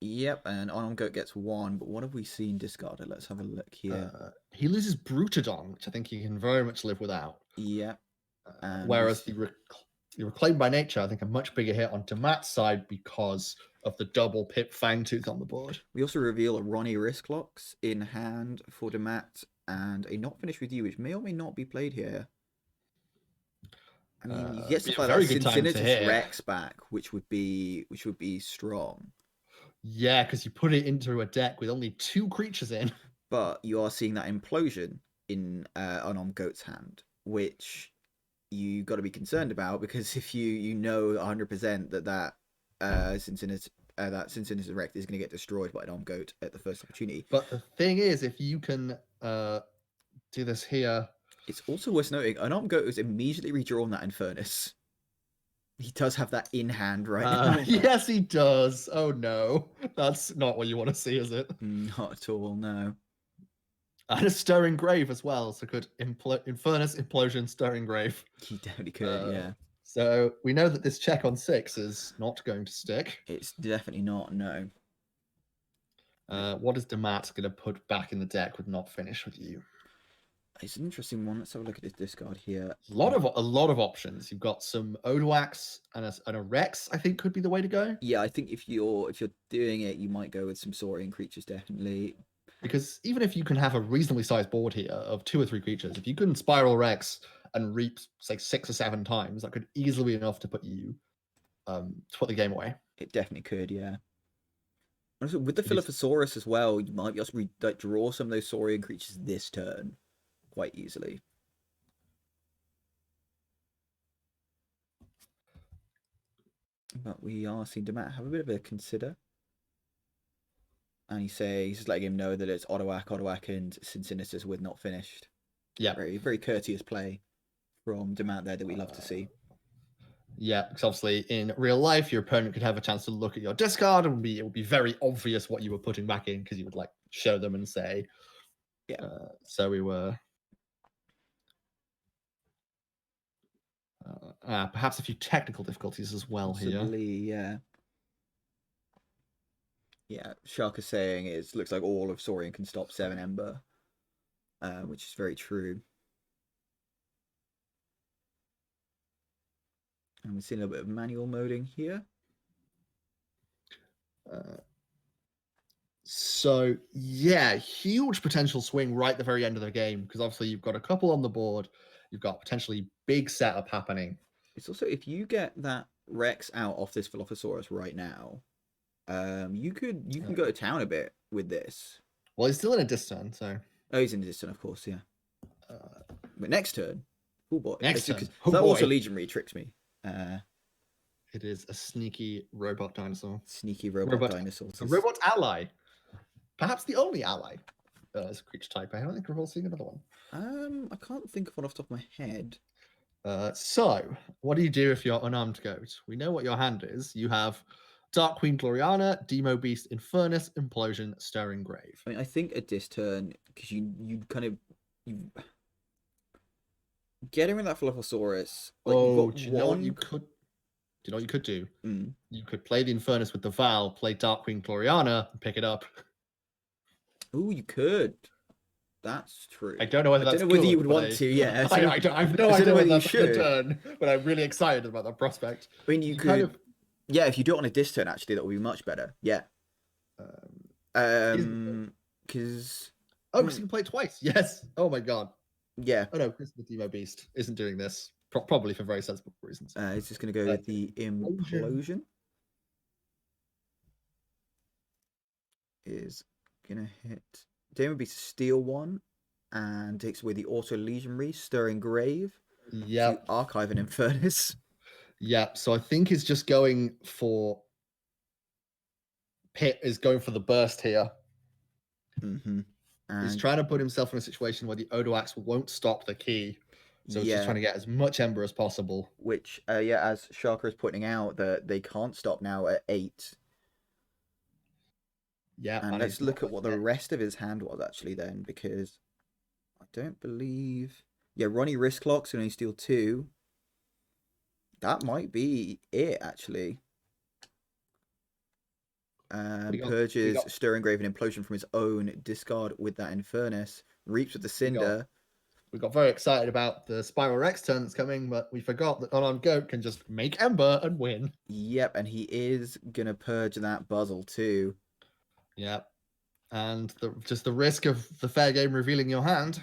Yep, and Unarmed Goat gets 1. But what have we seen discarded? Let's have a look here. He loses Brutodon, which I think he can very much live without. Yep. Whereas the Reclaimed by Nature, I think, a much bigger hit on Dammat's side because of the double Pip Fangtooth on the board. We also reveal a Ronnie Wristlocks in hand for Dammat and a Not Finished With You, which may or may not be played here. I mean, you get stuff like that Cincinnati's Rex back, which would be strong. Yeah, because you put it into a deck with only 2 creatures in. But you are seeing that implosion in Unarmed Goat's hand, which you got to be concerned about, because if you know 100% that Cincinnati's Rex is going to get destroyed by an Unarmed Goat at the first opportunity. But the thing is, if you can do this here, it's also worth noting Unarmed Goat is immediately redrawn that Infernus. He does have that in hand right now. Yes, he does. Oh no, that's not what you want to see, is it? Not at all. No. And a Stirring Grave as well, so could Infernus, Implosion, Stirring Grave. He definitely could, yeah. So we know that this check on 6 is not going to stick. It's definitely not, no. What is Dammat going to put back in the deck with Not Finish With You? It's an interesting one. Let's have a look at this discard here. A lot of options. You've got some Odoax and a Rex, I think, could be the way to go. Yeah, I think if you're doing it, you might go with some Saurian creatures, definitely. Because even if you can have a reasonably sized board here of 2 or 3 creatures, if you can Spiral Rex and reap, say, 6 or 7 times, that could easily be enough to put you to put the game away. It definitely could, yeah. Also, with the Dilophosaurus as well, you might be able to draw some of those Saurian creatures this turn quite easily. But we are seeing Dammat have a bit of a consider. And he's just letting him know that it's Odoac, and Cincinnatus with Not Finished. Yeah. Very, very courteous play from Dammat there that we love to see. Yeah, because obviously in real life, your opponent could have a chance to look at your discard and it would be very obvious what you were putting back in, because you would like show them and say, yeah. So we were. Perhaps a few technical difficulties as well. Possibly, here. Yeah. Yeah, Shark is saying it looks like all of Saurian can stop 7 Ember, which is very true. And we're seeing a little bit of manual moding here. So, yeah, huge potential swing right at the very end of the game, because obviously you've got a couple on the board. You've got potentially big setup happening. It's also, if you get that Rex out off this Dilophosaurus right now, you can go to town a bit with this. Well, he's still in a disturn, so. Oh, he's in a disturn, of course, yeah. But next turn, oh boy, next turn. That also Legionary tricks me. It is a sneaky robot dinosaur. Sneaky robot dinosaur. A robot ally. Perhaps the only ally as a creature type. I don't think we're all seeing another one. I can't think of one off the top of my head. So, what do you do if you're Unarmed Goat? We know what your hand is. You have Dark Queen Gloriana, Demo Beast, Infernus, Implosion, Stirring Grave. I mean, I think a disc turn, because you kind of you getting rid of that Philophosaurus. Like, Oh, you've got do you know what one. you could? Do you know what you could do? Mm. You could play the Infernus with the Val, play Dark Queen Gloriana, and pick it up. Oh, you could. That's true. I don't know whether that's whether good, you would but want to. Yeah, I have no I don't idea know whether whether you that's a good should. turn, but I'm really excited about that prospect. I mean, you could. kind of. Yeah, if you do it on a disc turn, actually, that would be much better. Yeah. Because. Oh, because you can play it twice. Yes. Oh my god. Yeah. Oh no, Chris the Demo Beast isn't doing this. Probably for very sensible reasons. It's just going to go with the Implosion. Is going to hit. Demo Beast steal one. And takes away the Auto Legionary, Stirring Grave. Yeah. To Archive and Infernus. Yeah, so I think it's just going for. Pitt is going for the burst here. Mm-hmm. He's trying to put himself in a situation where the Odoax won't stop the key. So he's just trying to get as much Ember as possible. Which, as Sharker is pointing out, that they can't stop now at 8. Yeah. And let's look at what the rest of his hand was, actually, then, because I don't believe... Yeah, Ronnie Wristclocks can only steal 2. That might be it, actually. Purges Stirring Grave and Implosion from his own discard with that Infernus. Reaps with the Cinder. We got very excited about the Spiral Rex turn that's coming, but we forgot that UnarmedGoat can just make Ember and win. Yep, and he is going to purge that Buzzle too. Yep. And just the risk of the fair game revealing your hand.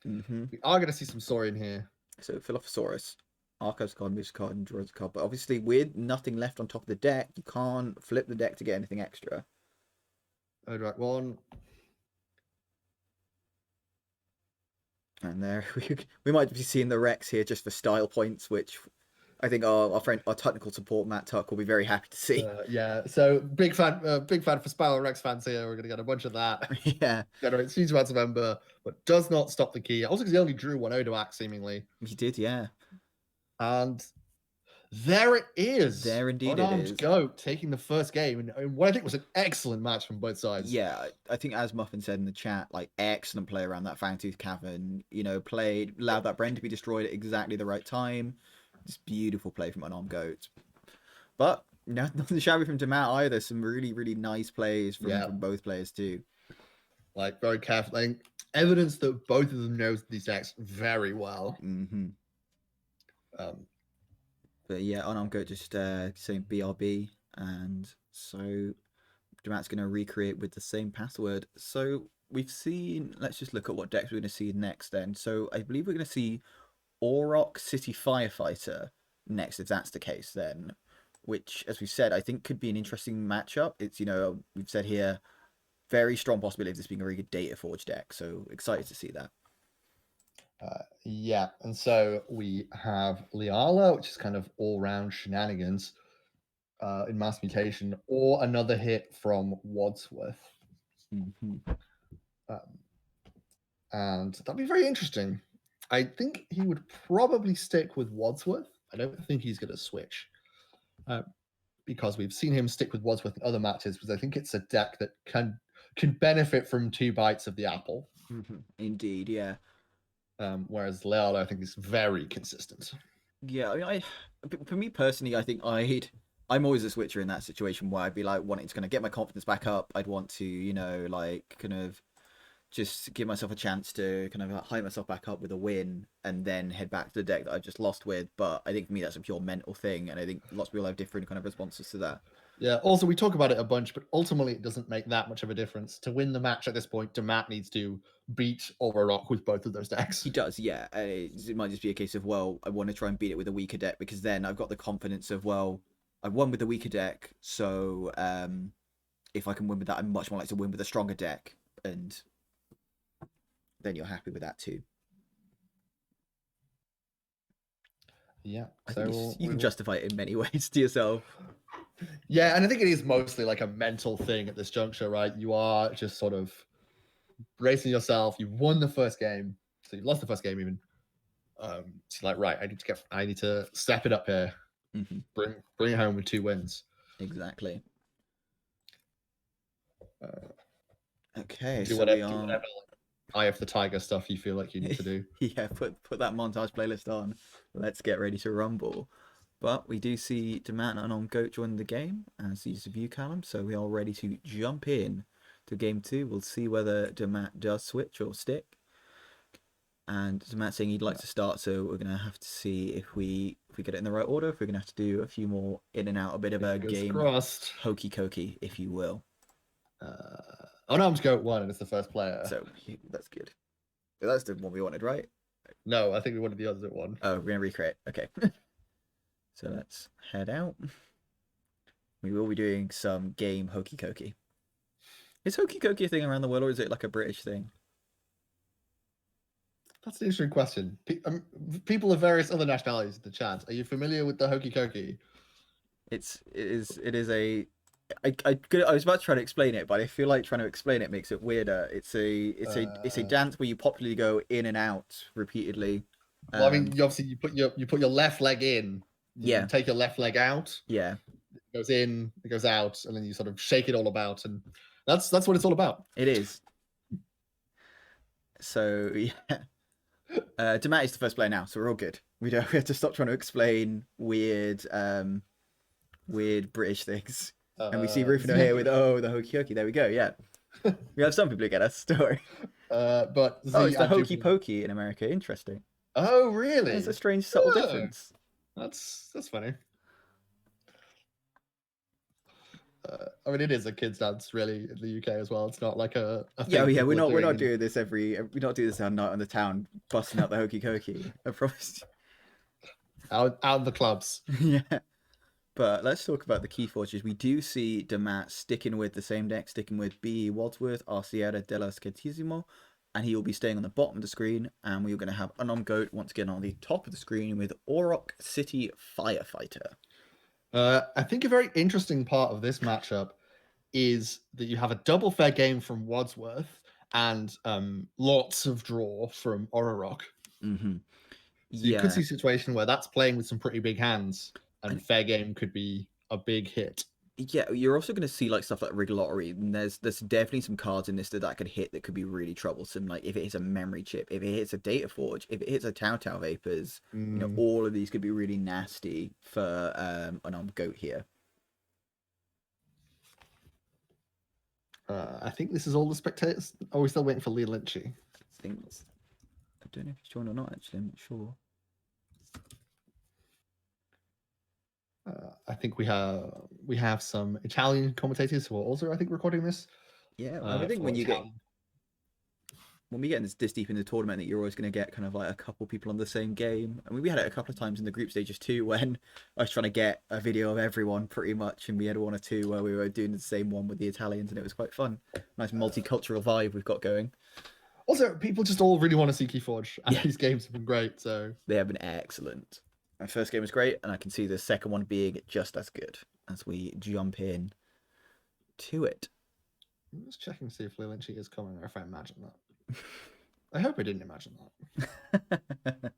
Mm-hmm. We are going to see some Saurian here. So Philophosaurus. Archives card, moves card, and draws a card. But obviously, with nothing left on top of the deck, you can't flip the deck to get anything extra. Odoac 1. And there, we might be seeing the Rex here just for style points, which I think our technical support, Matt Tuck, will be very happy to see. Yeah, so big fan for Spiral Rex fans here. We're going to get a bunch of that. Yeah. Generates huge amounts of Ember, but does not stop the key. Also because he only drew one Odoac, seemingly. He did, yeah. And there it is. There indeed it is. UnarmedGoat taking the first game in what I think was an excellent match from both sides. Yeah, I think as Muffin said in the chat, like excellent play around that Fangtooth Cavern. You know, allowed that brain to be destroyed at exactly the right time. Just beautiful play from UnarmedGoat. But nothing shabby from Dammat either. Some really, really nice plays from both players too. Like very careful. Like, evidence that both of them knows these decks very well. Mm-hmm. But yeah, UnarmedGoat just saying BRB, and so Dammat's going to recreate with the same password. So we've seen. Let's just look at what decks we're going to see next. Then, so I believe we're going to see Auroch City Firefighter next, if that's the case. Then, which, as we said, I think could be an interesting matchup. It's we've said here, very strong possibility of this being a very good Data Forge deck. So excited to see that. Yeah, and so we have Liala, which is kind of all-round shenanigans in Mass Mutation, or another hit from Wadsworth. Mm-hmm. And that'd be very interesting. I think he would probably stick with Wadsworth. I don't think he's going to switch because we've seen him stick with Wadsworth in other matches, because I think it's a deck that can benefit from 2 bites of the apple. Mm-hmm. Indeed, yeah. Whereas Leal, I think, is very consistent. Yeah, I mean, for me personally, I think I'm always a switcher in that situation where I'd be like wanting to kind of get my confidence back up. I'd want to, like kind of just give myself a chance to kind of hype myself back up with a win and then head back to the deck that I've just lost with. But I think for me, that's a pure mental thing. And I think lots of people have different kind of responses to that. Yeah, also, we talk about it a bunch, but ultimately it doesn't make that much of a difference. To win the match at this point, Dammat needs to beat Auroch with both of those decks. He does, yeah. It might just be a case of, well, I want to try and beat it with a weaker deck, because then I've got the confidence of, well, I won with the weaker deck, so if I can win with that, I'm much more likely to win with a stronger deck, and then you're happy with that too. Yeah, I think you can justify it in many ways to yourself. Yeah, and I think it is mostly like a mental thing at this juncture, right? You are just sort of bracing yourself. You've won the first game, so you've lost the first game even. So you're like, right, I need to step it up here. Mm-hmm. Bring it home with 2 wins. Exactly. Okay, Do so whatever, we are. like, Eye of the Tiger stuff you feel like you need to do. Yeah, put that montage playlist on. Let's get ready to rumble. But we do see Dammat and UnarmedGoat join the game as the view column, so we are ready to jump in to game 2. We'll see whether Dammat does switch or stick. And Dammat saying he'd like to start, so we're gonna have to see if we get it in the right order. If we're gonna have to do a few more in and out, a bit of a game crossed. hokey cokey, if you will. UnarmedGoat won, and it's the first player. So that's good. That's the one we wanted, right? No, I think we wanted the others at one. Oh, we're gonna recreate. Okay. So let's head out. We will be doing some game hokey cokey. Is hokey cokey a thing around the world, or is it like a British thing? That's an interesting question. People of various other nationalities in the chat, are you familiar with the hokey cokey? It is a. I was about to try to explain it, but I feel like trying to explain it makes it weirder. It's a dance where you popularly go in and out repeatedly. Well, I mean, obviously you put your left leg in. You take your left leg out. Yeah. It goes in, it goes out, and then you sort of shake it all about, and that's what it's all about. It is. So yeah. Dammat is the first player now, so we're all good. We have to stop trying to explain weird British things. And we see Rufino here with the hokey cokey. There we go. Yeah, we have some people who get that story. But it's the hokey pokey in America. Interesting. Oh, really? It's a strange subtle difference. That's funny. I mean, it is a kids' dance, really, in the UK as well. It's not like a yeah. We're not doing this we don't do this on Night on the Town, busting out the hokey cokey. I promise. Out of the clubs. Yeah. But let's talk about the key forges. We do see Dammat sticking with the same deck, sticking with B. Wadsworth, Arciera, Della Scatisimo, and he will be staying on the bottom of the screen. And we're going to have UnarmedGoat once again on the top of the screen with Orok City Firefighter. I think a very interesting part of this matchup is that you have a double fair game from Wadsworth and lots of draw from Orok. Mm-hmm. So you could see a situation where that's playing with some pretty big hands, and fair game could be a big hit. Yeah, you're also going to see like stuff like Rig Lottery, and there's definitely some cards in this that could hit that could be really troublesome. Like if it hits a memory chip, if it hits a data forge, if it hits a Tau Vapors, you know, all of these could be really nasty for UnarmedGoat here. I think this is all the spectators. Are we still waiting for Lee Lynchy? I don't know if he's joined or not. Actually, I'm not sure. I think we have some Italian commentators who are also, I think, recording this. Yeah, I think when we get this deep in the tournament, that you're always going to get kind of like a couple people on the same game. I mean, we had it a couple of times in the group stages too, when I was trying to get a video of everyone pretty much, and we had one or two where we were doing the same one with the Italians, and it was quite fun. Nice multicultural vibe we've got going. Also, people just all really want to see Keyforge, and these games have been great. So they have been excellent. My first game was great, and I can see the second one being just as good as we jump in to it. I'm just checking to see if Lee Lynchy is coming, or if I imagine that. I hope I didn't imagine that.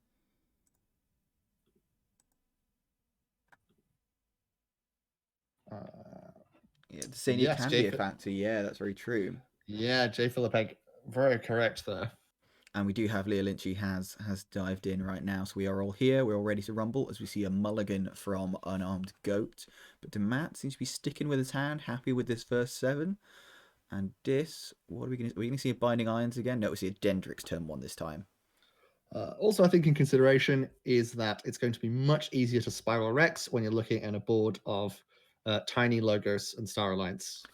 Yeah, the senior can be a factor. Yeah, that's very true. Yeah, J. Philip, very correct there. And we do have Lee Lynchy has dived in right now. So we are all here. We're all ready to rumble as we see a mulligan from UnarmedGoat. But Dammat seems to be sticking with his hand, happy with this first 7. And this, what are we going to see? A Binding Irons again? No, we see a Dendrix turn 1 this time. Also, I think in consideration is that it's going to be much easier to Spiral Rex when you're looking at a board of tiny Logos and Star Alliance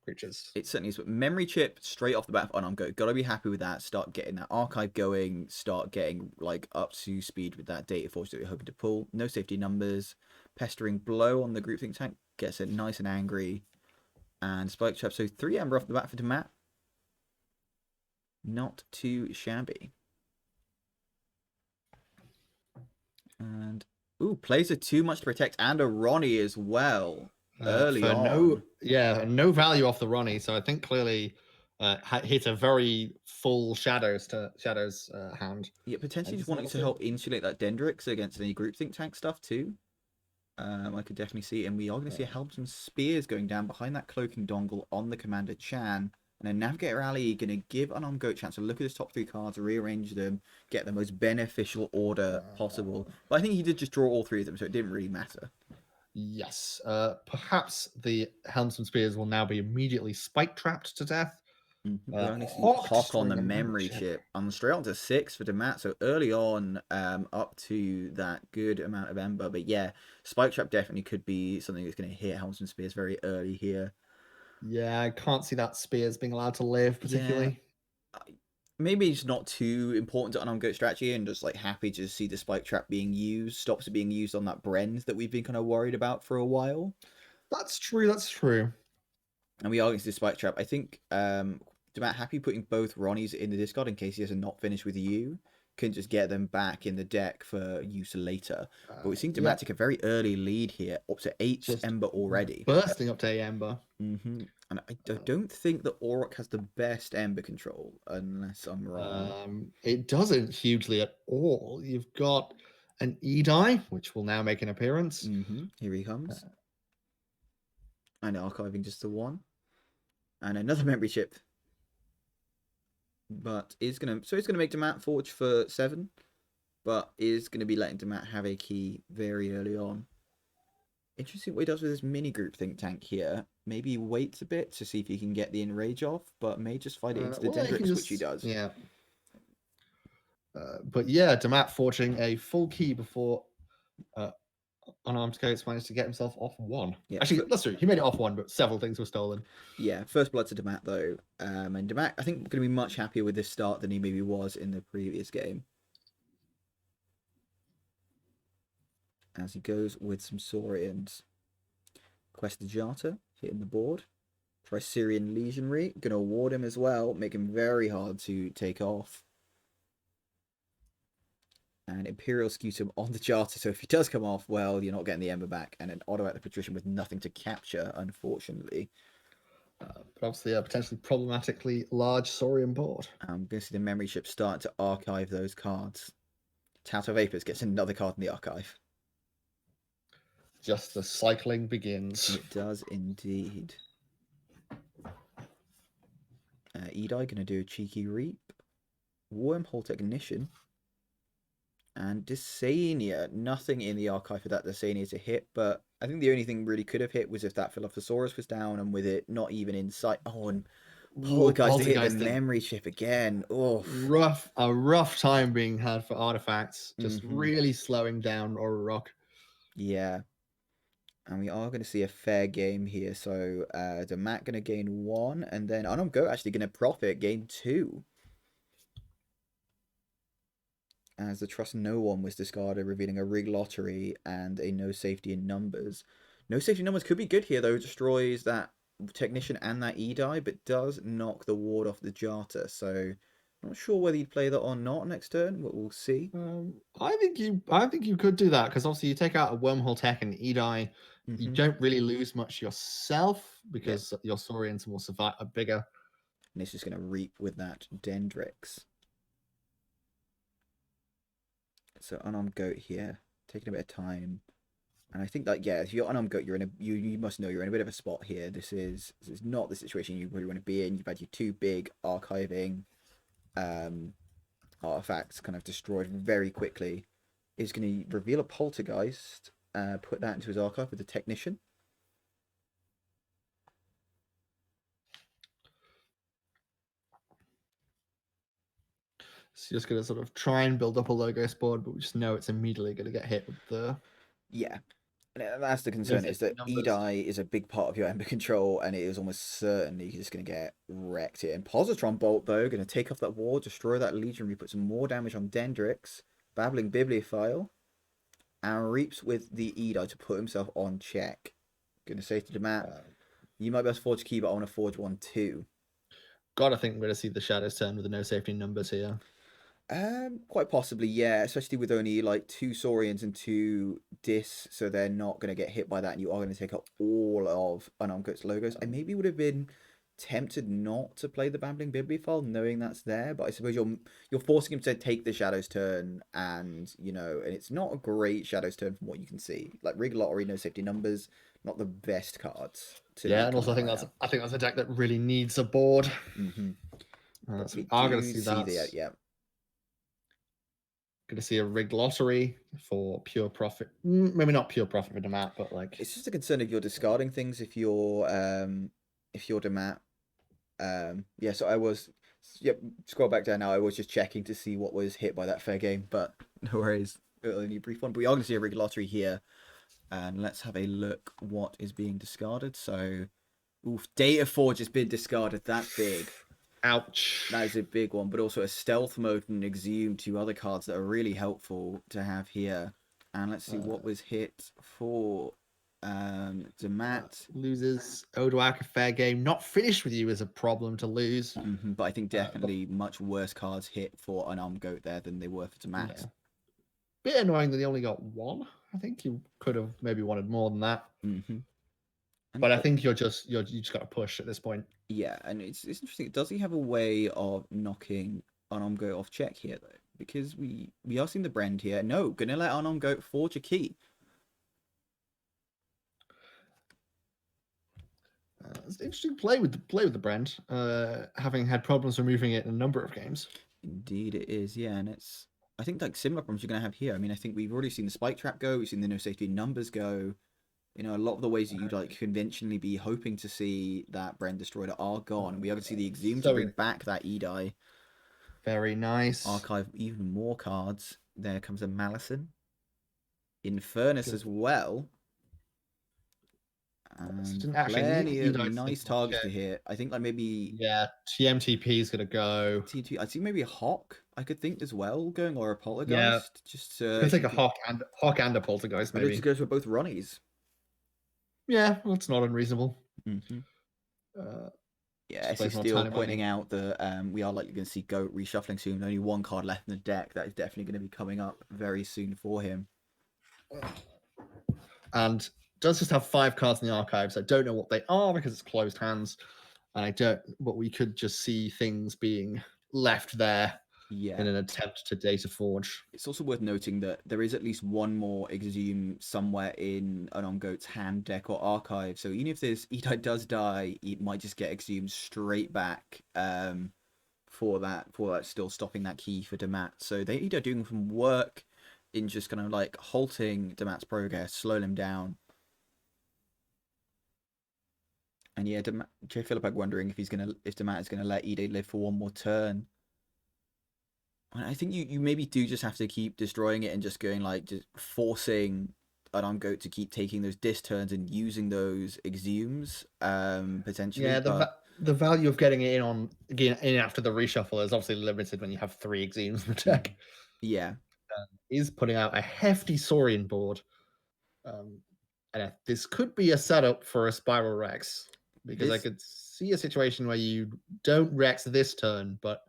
creatures. It certainly is. But Memory Chip straight off the bat for UnarmedGoat. Got to be happy with that. Start getting that archive going. Start getting like up to speed with that data force that you're hoping to pull. No safety numbers. Pestering Blow on the Groupthink tank gets it nice and angry. And Spike Trap. So 3 Amber off the bat for Dammat. Not too shabby. And plays a Too Much to Protect and a Ronnie as well. Early on. No value off the Ronnie. So I think clearly hit a very full Shadows hand. Yeah, potentially just wanting to help insulate that Dendrix against any Groupthink tank stuff too. I could definitely see, and we are going to see a Helmsman Spears going down behind that cloaking dongle on the Commander Chan. And then Navigator Ali going to give UnarmedGoat a chance to look at his top 3 cards, rearrange them, get the most beneficial order possible. But I think he did just draw all 3 of them, so it didn't really matter. Yes. Perhaps the Helmsman Spears will now be immediately spike trapped to death. We only see Hawk Hawk on the destroying a memory chip. Straight on to 6 for Dammat. So early on, up to that good amount of Ember. But yeah, Spike Trap definitely could be something that's going to hit Helmsman Spears very early here. Yeah, I can't see that Spears being allowed to live particularly. Yeah. Maybe it's not too important to UnarmedGoat strategy and just like happy to see the Spike Trap being used. Stops it being used on that Brend that we've been kind of worried about for a while. That's true, that's true. And we are going to the Spike Trap. I think Dammat happy putting both Ronnies in the discard in case he has a not finished with you. Can just get them back in the deck for use later. But we're seeing Dammat take a very early lead here, up to 8 Just Ember already. Bursting up to 8 Ember. And I don't think that Auroch has the best Ember control, unless I'm wrong. It doesn't hugely at all. You've got an E-Die, which will now make an appearance. Here he comes. And archiving just the 1. And another memory chip. But he's gonna make Dammat forge for 7, but is gonna be letting Dammat have a key very early on. Interesting what he does with his mini group think tank here. Maybe he waits a bit to see if he can get the enrage off, but may just fight it into the Dendrix, which he does. Yeah. But yeah, Dammat forging a full key before UnarmedGoat managed to get himself off 1. Yeah, actually, that's true. He made it off 1, but several things were stolen. Yeah, first blood to Dammat though, and Dammat I think going to be much happier with this start than he maybe was in the previous game. As he goes with some Saurians. Quest the Jata, hitting the board. Try Syrian Legionary, going to award him as well, make him very hard to take off. And Imperial Scutum on the Jata, so if he does come off, well, you're not getting the Ember back. And an Auto at the Patrician with nothing to capture, unfortunately. But obviously a potentially problematically large Saurian board. I'm going to see the memory chip start to archive those cards. Touter Vapors gets another card in the archive. Just the cycling begins. It does indeed. E-Die going to do a cheeky Reap. Wormhole Technician. And Dysania. Nothing in the archive for that Dysania to hit, but I think the only thing really could have hit was if that Philophosaurus was down, and with it not even in sight. Oh, and Poltergeist to hit the memory chip again. Oh, a rough time being had for artifacts. Just really slowing down Auroch. Yeah. And we are going to see a fair game here. So Dammat going to gain 1, and then UnarmedGoat actually going to profit, gain 2. As the Trust No One was discarded, revealing a rig lottery and a no safety in numbers. No safety in numbers could be good here, though. Destroys that Technician and that E-Die, but does knock the ward off the Jata. So not sure whether you'd play that or not next turn, but we'll see. I think you could do that, because obviously you take out a Wormhole Tech and E-Die, you don't really lose much yourself, because your Saurians will survive a bigger. And it's just going to reap with that Dendrix. So UnarmedGoat here, taking a bit of time. And I think that, yeah, if you're UnarmedGoat, you're in a you must know you're in a bit of a spot here. This is not the situation you really want to be in. You've had your 2 big archiving artifacts kind of destroyed very quickly. He's going to reveal a Poltergeist, put that into his archive with the Technician. So you're just going to sort of try and build up a Logos board, but we just know it's immediately going to get hit with the... Yeah. And that's the concern, is that E-Die is a big part of your Ember control, and it is almost certainly just going to get wrecked here. And Positron Bolt, though, going to take off that ward, destroy that Legionary, put some more damage on Dendrix, Babbling Bibliophile, and reaps with the E-Die to put himself on check. Going to say to Dammat, you might be able to forge a key, but I want to forge 1 too. Gotta think we're going to see the Shadows turn with the no safety numbers here. Quite possibly, yeah. Especially with only like 2 Saurians and 2 Dis, so they're not going to get hit by that, and you are going to take out all of UnarmedGoat's logos. I maybe would have been tempted not to play the Babbling Bibliophile, knowing that's there. But I suppose you're forcing him to take the Shadows turn, and and it's not a great Shadows turn from what you can see. Like Rig Lottery, no safety numbers, not the best cards to be Yeah, and coming also out right now. I think that's a deck that really needs a board. But So we we are going to do see see that. yeah. Going to see a rigged lottery for pure profit. Maybe not pure profit for Dammat, but like It's just a concern if you're discarding things if you're Dammat. Yeah, so I was scroll back down now. I was just checking to see what was hit by that fair game, but no worries. Only a brief one. But we are going to see a rigged lottery here. And let's have a look what is being discarded. So Data Forge has been discarded. That's big. ouch. That is a big one, but also a Stealth Mode and Exhume, two other cards that are really helpful to have here. And let's see what was hit for Dammat. Loses Odoak, a fair game. Not finished with you is a problem to lose. But I think definitely much worse cards hit for UnarmedGoat there than they were for Dammat. Yeah. Bit annoying that they only got one. I think you could have maybe wanted more than that. But I think you just got to push at this point. Yeah, and it's interesting. Does he have a way of knocking UnarmedGoat off check here though? Because we are seeing the Brand here. No, gonna let UnarmedGoat forge a key. It's interesting play with the Brand, having had problems removing it in a number of games. Indeed, it is. Yeah, and it's. I think like similar problems you're gonna have here. I mean, I think we've already seen the Spike Trap go. We've seen the no safety numbers go. A lot of the ways that you'd like conventionally be hoping to see that Brand destroyed are gone. We haven't seen the Exhume to bring back that E-Die. Very nice. Archive even more cards. There comes a Malison. Infernus as well. And plenty of nice targets to hit. I think like maybe TMTP is gonna go. I think maybe a Hawk I could think as well going, or a Poltergeist. Yeah, just could take a Hawk and a Poltergeist maybe. It just goes for both Ronnies. Yeah, well, it's not unreasonable. Yeah, SC Steel pointing out that we are likely going to see Goat reshuffling soon. Only one card left in the deck. That is definitely going to be coming up very soon for him. And does just have 5 cards in the archives. I don't know what they are because it's closed hands. And but we could just see things being left there in an attempt to data forge. It's also worth noting that there is at least one more Exhume somewhere in UnarmedGoat's hand, deck, or archive. So even if this E-Die does die, it might just get Exhumed straight back for that still stopping that key for Dammat. So they either doing some work in just kind of like halting Dammat's progress, slowing him down. And yeah, Jay Philippag wondering if Dammat is gonna let E-Die live for one more turn. I think you maybe do just have to keep destroying it and just going like just forcing UnarmedGoat to keep taking those dis turns and using those exhumes potentially. Yeah, the value of getting it in after the reshuffle is obviously limited when you have 3 exhumes in the deck. Yeah, is putting out a hefty Saurian board, and this could be a setup for a Spiral Rex because I could see a situation where you don't Rex this turn, but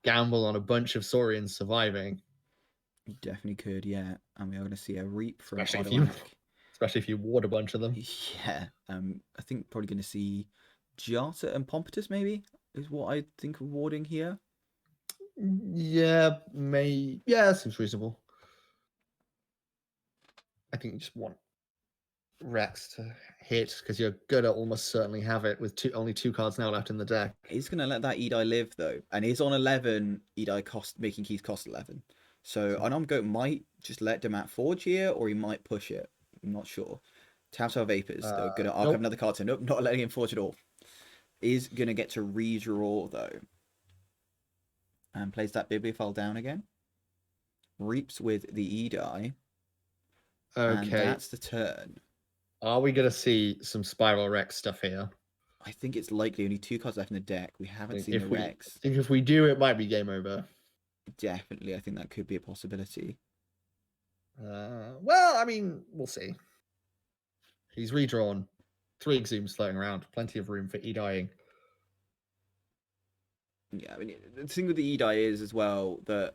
gamble on a bunch of Saurians surviving. You definitely could, yeah. And we are going to see a Reap from especially if you ward a bunch of them. Yeah, I think probably going to see Jata and Pompatus maybe is what I think of warding here. Yeah, that seems reasonable. I think you just want Rex to hit because you're gonna almost certainly have it with only 2 cards now left in the deck. He's gonna let that E-Die live though, and he's on 11. E-Die making keys cost 11. So UnarmedGoat might just let Dammat forge here, or he might push it. I'm not sure. Taps our Vapors though. Gonna archive another card, so nope, not letting him forge at all. Is gonna get to redraw though, and plays that Bibliophile down again. Reaps with the E-Die. Okay, and that's the turn. Are we going to see some Spiral Rex stuff here? I think it's likely. Only 2 cards left in the deck. We haven't seen the Rex. I think if we do, it might be game over. Definitely. I think that could be a possibility. Well, I mean, we'll see. He's redrawn. 3 exhumes floating around. Plenty of room for E-Dying. Yeah, I mean, the thing with the E-Die is as well that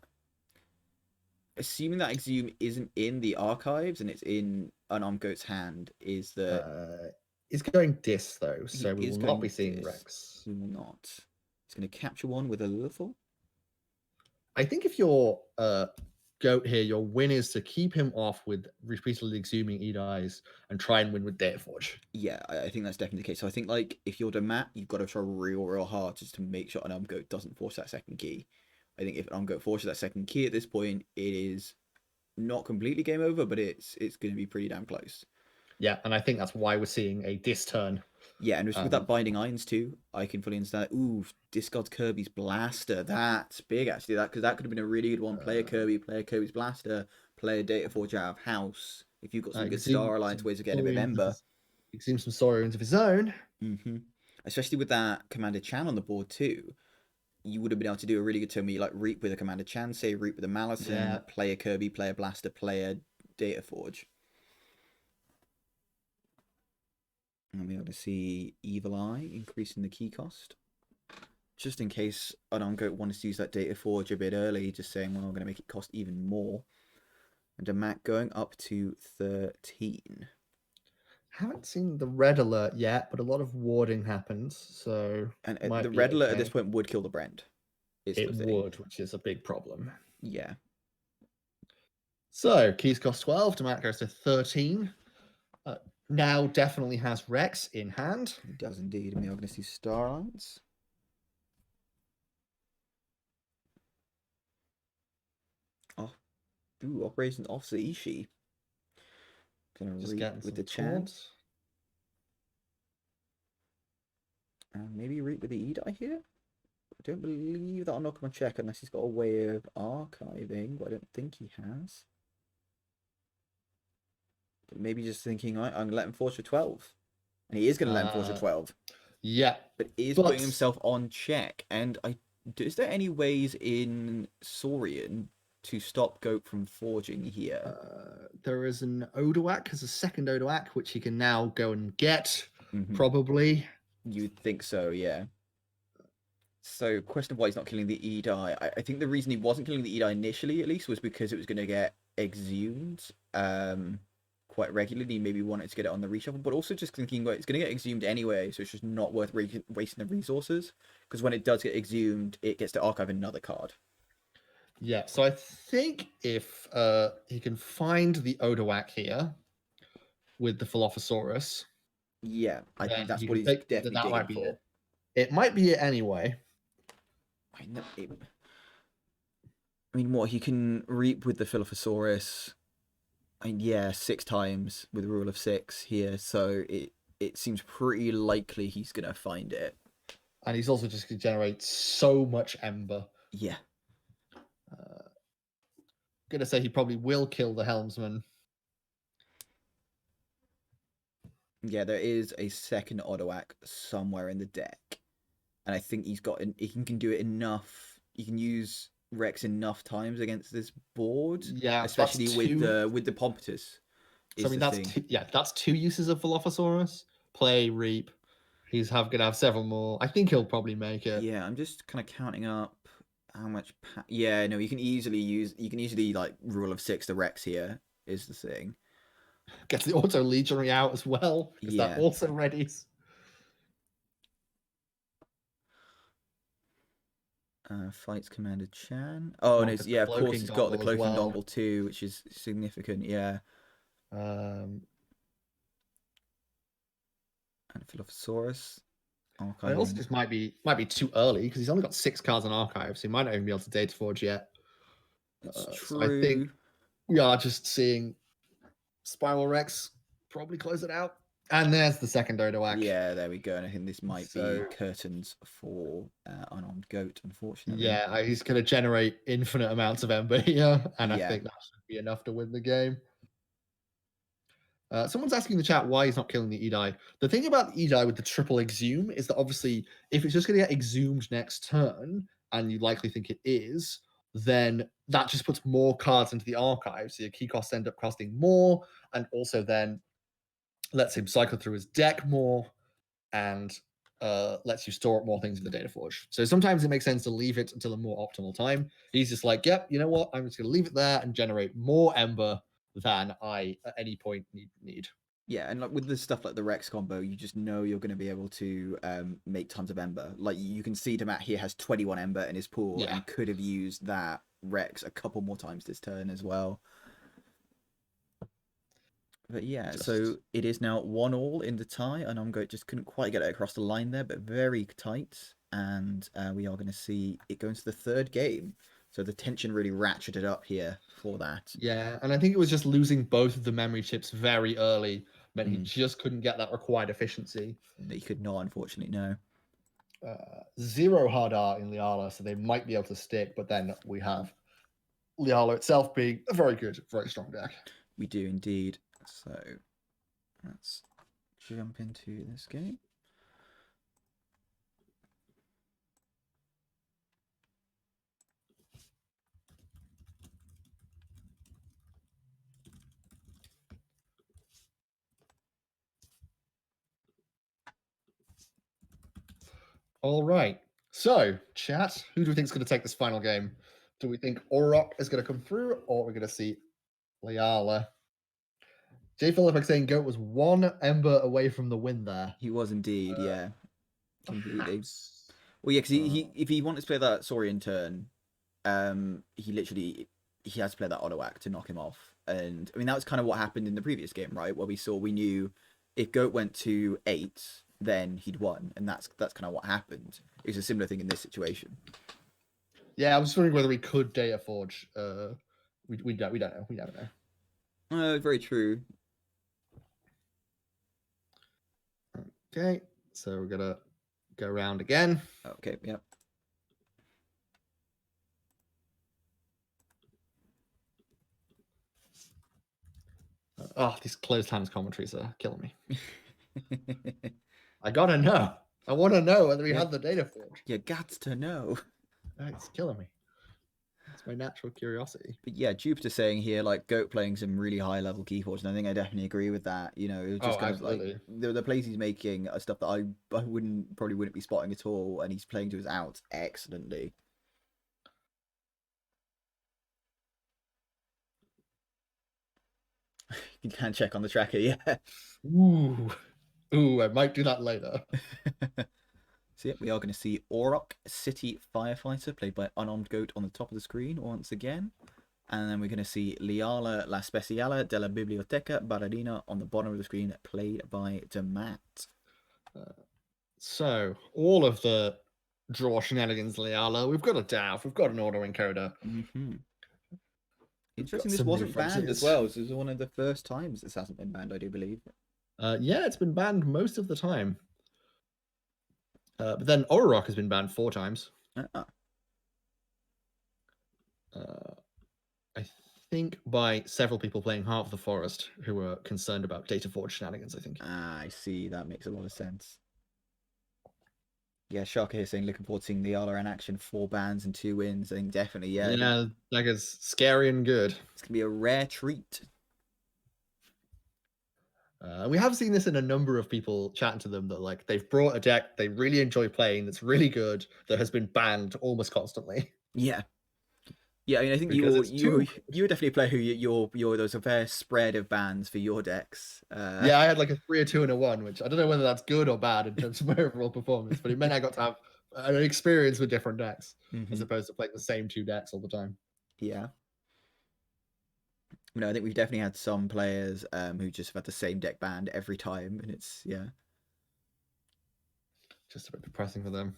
assuming that Exhume isn't in the archives and it's in UnarmedGoat's hand, is that is going Dis though, so we is will not going be seeing Dis. Rex. He will not. He's going to capture one with a Lethal. I think if you're Goat here, your win is to keep him off with repeatedly exhuming Edis and try and win with Data Forge. Yeah, I think that's definitely the case. So I think like if you're Dammat, you've got to try real hard just to make sure UnarmedGoat doesn't force that second key. I think if UnarmedGoat forces that second key at this point, it is not completely game over, but it's going to be pretty damn close. Yeah, and I think that's why we're seeing a Dis turn. Yeah, and with that Binding Irons too, I can fully understand. Ooh, discards Kirby's Blaster. That's big actually. Because that could have been a really good one. Play a Kirby, play a Kirby's Blaster, play a Data Forge out of house. If you've got some good Star Alliance ways of getting a bit of Ember. Exhume some Saurians of his own. Especially with that Commander Chan on the board too. You would have been able to do a really good turn where you like Reap with a Commander Chan, say Reap with a Malison, play a Kirby, play a Blaster, play a Data Forge. And we'll be able to see Evil Eye increasing the key cost. Just in case UnarmedGoat wanted to use that Data Forge a bit early, just saying, well, I'm going to make it cost even more. And Dammat going up to 13. Haven't seen the red alert yet, but a lot of warding happens, so... And the red alert at this point would kill the Brand. It would, which is a big problem. Yeah. So, keys cost 12, Dammat goes to 13. Now definitely has Rex in hand. He does indeed, and we are going to see Star Alliance. Oh, ooh, Operation Officer Ishii. Gonna read with the chance. And maybe read with the Edai here? I don't believe that I'll knock him on check unless he's got a way of archiving, but I don't think he has. But maybe just thinking, right, I'm going to let him force for 12. And he is going to let him force for 12. Yeah. But is putting himself on check. And is there any ways in Saurian to stop Goat from forging here? There is an Odoak as a second Odoak, which he can now go and get, probably. You'd think so, yeah. So, question of why he's not killing the Edai. I think the reason he wasn't killing the Edai initially, at least, was because it was going to get exhumed quite regularly. He maybe wanted to get it on the reshuffle, but also just thinking, well, it's going to get exhumed anyway, so it's just not worth wasting the resources. Because when it does get exhumed, it gets to archive another card. Yeah, so I think if he can find the Odoak here with the Philophosaurus. Yeah, I think that's what he's definitely digging for. It might be it anyway. I mean, what, he can Reap with the Philophosaurus, and yeah, 6 times with rule of 6 here, so it seems pretty likely he's going to find it. And he's also just going to generate so much Ember. Yeah. Going to say he probably will kill the Helmsman. Yeah, there is a second Odoak somewhere in the deck. And I think he can do it enough. He can use Rex enough times against this board. Yeah, especially with the Pompetus. So I mean, that's 2 uses of Philophosaurus. Play, Reap. He's gonna have several more. I think he'll probably make it. Yeah, I'm just kind of counting up how much. Yeah, no, you can easily like rule of 6 the Rex here is the thing. Gets the auto legionary out as well. Because that also readies. Fights Commander Chan. Oh, and yeah, of course he's got the cloaking dongle too, which is significant. Yeah. And Philophosaurus. It also just might be too early because he's only got 6 cards on archive, so he might not even be able to Data Forge yet. It's true. So I think we are just seeing Spiral Rex probably close it out. And there's the second Odoak. Yeah, there we go. And I think this might be curtains for UnarmedGoat, unfortunately. Yeah, he's going to generate infinite amounts of Ember here, and I think that should be enough to win the game. Someone's asking in the chat why he's not killing the Edai. The thing about the Edai with the triple exhume is that obviously if it's just going to get exhumed next turn, and you likely think it is, then that just puts more cards into the archive. So your key costs end up costing more, and also then lets him cycle through his deck more, and lets you store up more things in the Data Forge. So sometimes it makes sense to leave it until a more optimal time. He's just like, yep, you know what? I'm just going to leave it there and generate more Ember than I at any point need. Yeah, and like with the stuff like the Rex combo, you just know you're going to be able to make tons of Ember. Like you can see Dammat here has 21 Ember in his pool Yeah. and could have used that Rex a couple more times this turn as well. But yeah, so it is now 1-1 in the tie, and UnarmedGoat just couldn't quite get it across the line there, but very tight. And we are going to see it go into the third game. So the tension really ratcheted up here for that. Yeah, and I think it was just losing both of the memory chips very early meant he Mm. just couldn't get that required efficiency. He could not, unfortunately, no. 0 hard art in Liala, so they might be able to stick, but then we have Liala itself being a very good, very strong deck. We do indeed. So let's jump into this game. All right. So, chat, who do we think is going to take this final game? Do we think Orok is going to come through, or we're going to see Liala? J. Philip saying Goat was 1 Ember away from the win there. He was indeed, yeah. Completely. Perhaps. Well, yeah, because he if he wanted to play that Saurian turn, he has to play that auto act to knock him off. And I mean that was kind of what happened in the previous game, right? Where we knew if Goat went to 8, then he'd won, and that's kind of what happened. It's a similar thing in this situation. Yeah, I was just wondering whether we could Data Forge. We don't know. We don't know. Very true. Okay, so we're gonna go around again. Okay, yep. Oh, these closed hands commentaries are killing me. I gotta know. I want to know whether he had the Data Forge. You got to know. It's killing me. It's my natural curiosity. But yeah, Jupiter saying here, like, Goat playing some really high level keyboards, and I think I definitely agree with that. You know, it was just kind absolutely. of like the plays he's making are stuff that I probably wouldn't be spotting at all, and he's playing to his outs excellently. You can check on the tracker, yeah. Ooh, I might do that later. So yeah, we are going to see Orok, City Firefighter, played by UnarmedGoat on the top of the screen once again. And then we're going to see Liala La Speciala della Biblioteca Baradina on the bottom of the screen, played by Dammat. So, all of the draw shenanigans, Liala. We've got a DAV, we've got an auto encoder. Interesting, this wasn't banned as well. This is one of the first times this hasn't been banned, I do believe. Yeah, it's been banned most of the time. But then Orok has been banned 4 times. I think by several people playing Heart of the Forest who were concerned about Data Forge shenanigans, I think. I see. That makes a lot of sense. Yeah, Sharka here saying looking forward to seeing Liala in action. 4 bans and 2 wins. I think definitely, yeah. Yeah, that is scary and good. It's going to be a rare treat. We have seen this in a number of people chatting to them that like they've brought a deck they really enjoy playing that's really good that has been banned almost constantly. Yeah. Yeah, I mean, I think you were definitely a player who there was a fair spread of bans for your decks. Yeah, I had like a 3, a 2, and a 1, which I don't know whether that's good or bad in terms of my overall performance, but it meant I got to have an experience with different decks as opposed to playing the same 2 decks all the time. Yeah. I think we've definitely had some players who just have had the same deck banned every time, and it's just a bit depressing for them.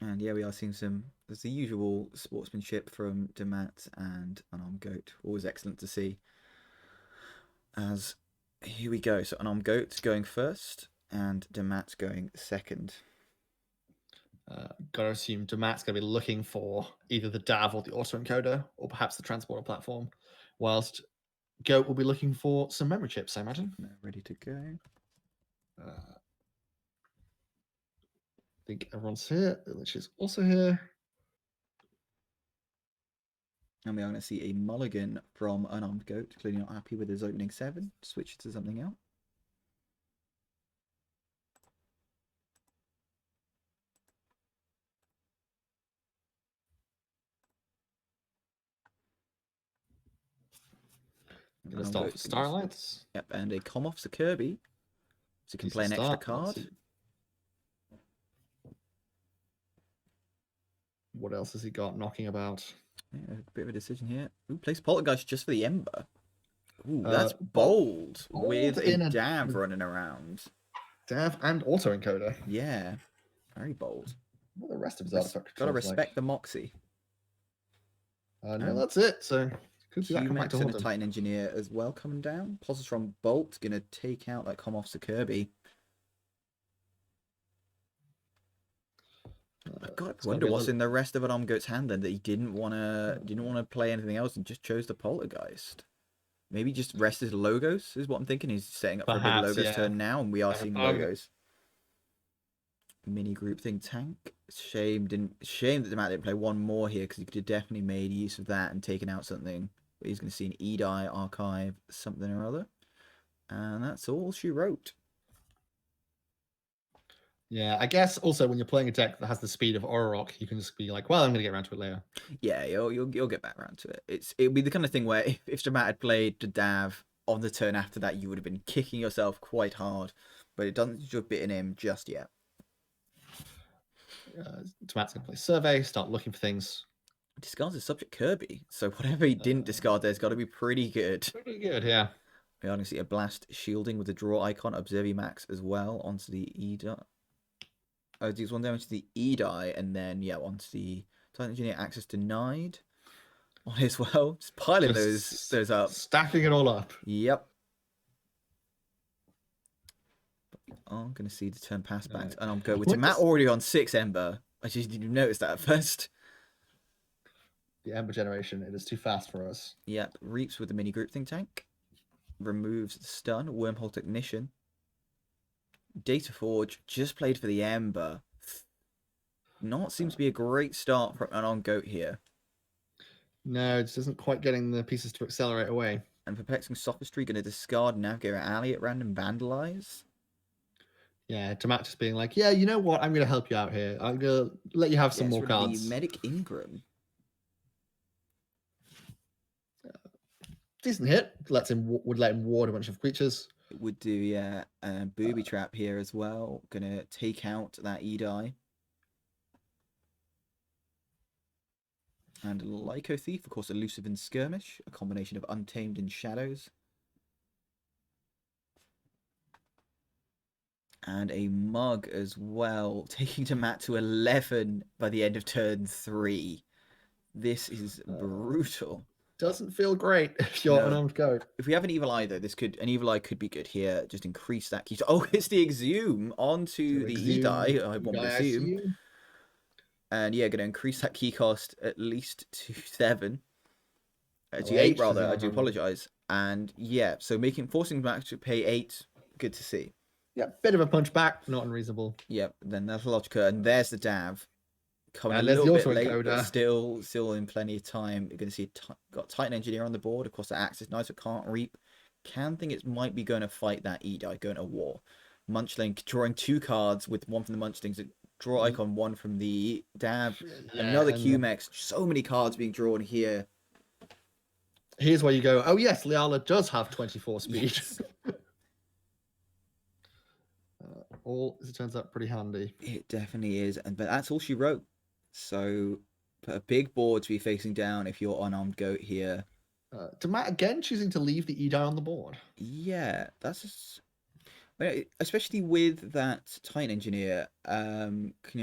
And yeah, we are seeing there's the usual sportsmanship from Dammat and UnarmedGoat. Always excellent to see. As here we go. So UnarmedGoat going first and Dammat going second. Gotta assume Dammat's gonna be looking for either the DAV or the autoencoder, or perhaps the transporter platform, whilst Goat will be looking for some memory chips, I imagine. They're ready to go. I think everyone's here, which is also here. And we are going to see a mulligan from UnarmedGoat, clearly not happy with his opening 7. Switch to something else. Gonna start for Starlights. Yep, and a Com off the Kirby. So you can play an extra card. What else has he got knocking about? Yeah, a bit of a decision here. Ooh, plays Poltergeist just for the Ember. Ooh, that's bold with a Dav running around. Dav and autoencoder. Yeah, very bold. What the rest of his artifact Gotta respect the Moxie. No, that's it. So could be Q-Max and a Titan Engineer as well coming down. Positron Bolt gonna take out that come off the Kirby. I've got to wonder what's in the rest of UnarmedGoat's hand then, that he didn't wanna play anything else and just chose the Poltergeist. Maybe just rest his logos is what I'm thinking. He's setting up for a big logos turn now, and we are seeing logos. Mini group thing tank. Shame that Dammat didn't play one more here, because he could have definitely made use of that and taken out something. But he's going to see an E-Die archive something or other, and that's all she wrote. Yeah, I guess also when you're playing a deck that has the speed of Ororok, you can just be like, well, I'm going to get around to it later. Yeah, you'll get back around to it. It'll be the kind of thing where if Dammat had played the Dav on the turn after that, you would have been kicking yourself quite hard, but it doesn't just bit in him just yet. Dammat's going to play Survey, start looking for things. Discards his subject Kirby, so whatever he didn't discard there's got to be pretty good. Pretty good, yeah. We are going to see a Blast shielding with the draw icon, Observe Max as well onto the E-Die. Oh, deals 1 damage to the E-Die, and then, yeah, onto the Titan Engineer, access denied on as well. Just piling those up. Stacking it all up. Yep. I'm going to see the turn pass back, and I'm going with Dammat already on 6 Ember. I just didn't notice that at first. The Ember generation, it is too fast for us. Yep, Reaps with the mini group thing tank. Removes the stun, Wormhole Technician. Data Forge just played for the Ember. Not seems to be a great start from UnarmedGoat here. No, it just isn't quite getting the pieces to accelerate away. And Perplexing Sophistry going to discard Navigator Alley at random, Vandalize. Yeah, Dammat just being like, yeah, you know what? I'm going to help you out here. I'm going to let you have some more cards. The Medic Ingram. Decent hit. Would let him ward a bunch of creatures. It would do, yeah. Booby Trap here as well. Gonna take out that E-Die. And Lyco Thief, of course, Elusive and Skirmish. A combination of Untamed and Shadows. And a Mug as well. Taking Dammat to 11 by the end of turn 3. This is brutal. Doesn't feel great if you're UnarmedGoat. If we have an Evil Eye, though, an Evil Eye could be good here. Just increase that key. Oh, it's the Exhume onto the E-Die, I want to assume. And yeah, going to increase that key cost at least to 7. To 8, rather. I do apologise. And yeah, so forcing Max to pay 8. Good to see. Yeah, bit of a punch back, not unreasonable. Yep, then that's logical. And there's the Dav. Coming a little bit late, but still in plenty of time. You're going to see got Titan Engineer on the board. Of course, the Axis Knight, so can't reap. Can think it might be going to fight that E-Die, going to war. Munchling drawing 2 cards with one from the Munchlings. Draw icon, 1 from the Dav. Yeah, another Q-Mex. So many cards being drawn here. Here's where you go, oh yes, Liala does have 24 speed. Yes. All, as it turns out, pretty handy. It definitely is. But that's all she wrote. So, put a big board to be facing down if you're UnarmedGoat here. Dammat again choosing to leave the E-Die on the board. Yeah, that's especially with that Titan Engineer.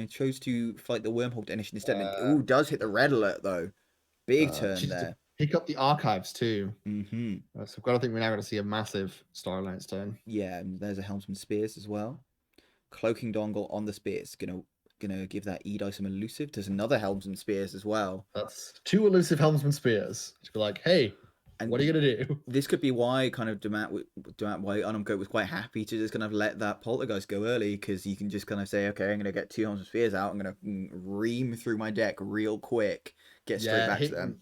Chose to fight the Wormhole Technician instead. Ooh, does hit the red alert though. Big turn there. Pick up the archives too. Mm-hmm. So I've got to think we're now going to see a massive Starlight's turn. Yeah, and there's a Helmsman Spears as well. Cloaking Dongle on the Spears. Gonna give that E-Die some elusive. There's another Helmsman Spears as well. That's 2 elusive Helmsman Spears. To be like, hey, and what are you gonna do? This could be why why UnarmedGoat was quite happy to just kind of let that Poltergeist go early, because you can just kind of say, okay, I'm gonna get 2 Helmsman Spears out. I'm gonna ream through my deck real quick. Get straight back to them.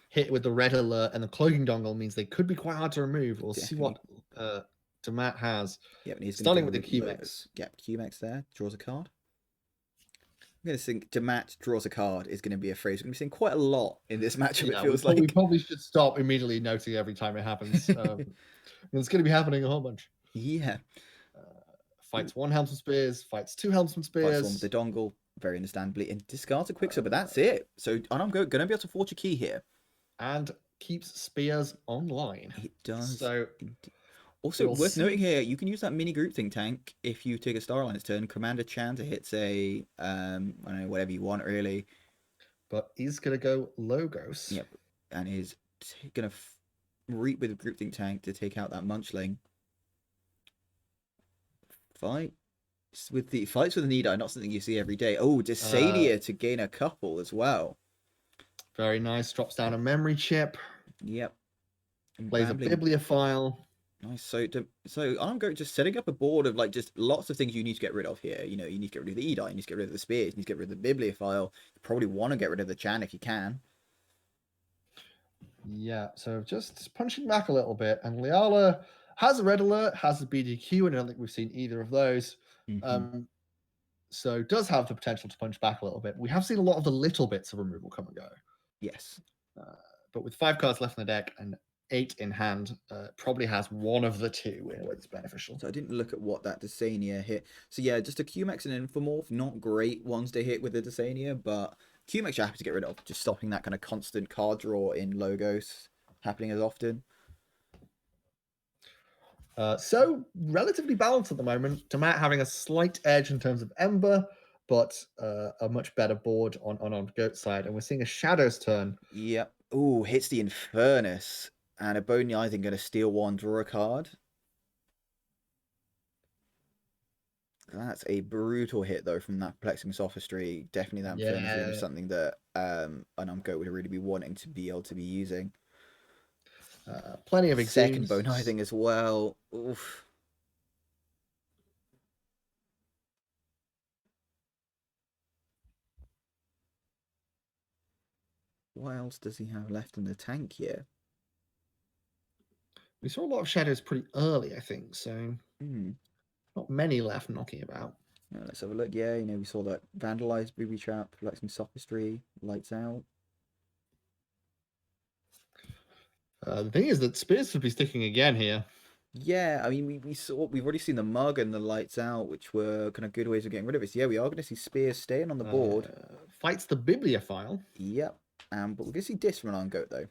Hit with the red alert, and the Cloaking Dongle means they could be quite hard to remove. We'll see what Dammat has. Yeah, and he's starting with the Q-Mex. Yep, Q-Mex there. Draws a card. going to think Dammat draws a card is going to be a phrase we're going to be seeing quite a lot in this matchup, Yeah, it feels we like. probably should stop immediately noting every time it happens. It's going to be happening a whole bunch. Yeah. Fights one Helmsman Spears, fights two Helmsman Fights one with Spears. the dongle, very understandably, and discards a Quicksilver, but that's it. So I'm going to be able to forge a key here. And keeps Spears online. It does. So also, worth noting here, you can use that mini groupthink tank if you take a Starliner's turn. Commander Chan to hit, say, I don't know, whatever you want, really. But he's going to go Logos. Yep. And is going to reap with groupthink tank to take out that Munchling. Fights with an Edeye, not something you see every day. Oh, Desania to gain a couple as well. Very nice. Drops down a memory chip. Yep. Plays a bibliophile. Nice. So I'm going just setting up a board of like just lots of things you need to get rid of here. You know, you need to get rid of the Edeye, you need to get rid of the Spears, you need to get rid of the bibliophile. You probably want to get rid of the Chan if you can. Yeah, so just punching back a little bit, and Liala has a red alert, has a BDQ, and I don't think we've seen either of those. So does have the potential to punch back a little bit. We have seen a lot of the little bits of removal come and go. Yes. But with 5 cards left in the deck and 8 in hand, probably has one of the two in a way that's beneficial. So I didn't look at what that Desania hit. So yeah, just a QMax and Infomorph, not great ones to hit with the Desania, but QMax you're happy to get rid of, just stopping that kind of constant card draw in Logos happening as often. So relatively balanced at the moment. Dammat having a slight edge in terms of Ember, but a much better board on UnarmedGoat side, and we're seeing a Shadows turn. Yep. Ooh, hits the Infernus, and a Bony Eyes going to steal one, draw a card. That's a brutal hit though from that Perplexing Sophistry. Definitely that Infernus is going to be something that UnarmedGoat would really be wanting to be able to be using. Plenty of exumes. Second Bone Eyesing as well. Oof. What else does he have left in the tank here? We saw a lot of Shadows pretty early, I think, so not many left knocking about. Yeah, let's have a look. Yeah, you know, we saw that Vandalized, Booby Trap, Perplexing Sophistry, Lights Out. The thing is that Spears would be sticking again here. Yeah, I mean, we've already seen the Mug and the Lights Out, which were kind of good ways of getting rid of it. So yeah, we are going to see Spears staying on the board. Fights the Bibliophile. Yep. But we're going to see Dis from an UnarmedGoat though.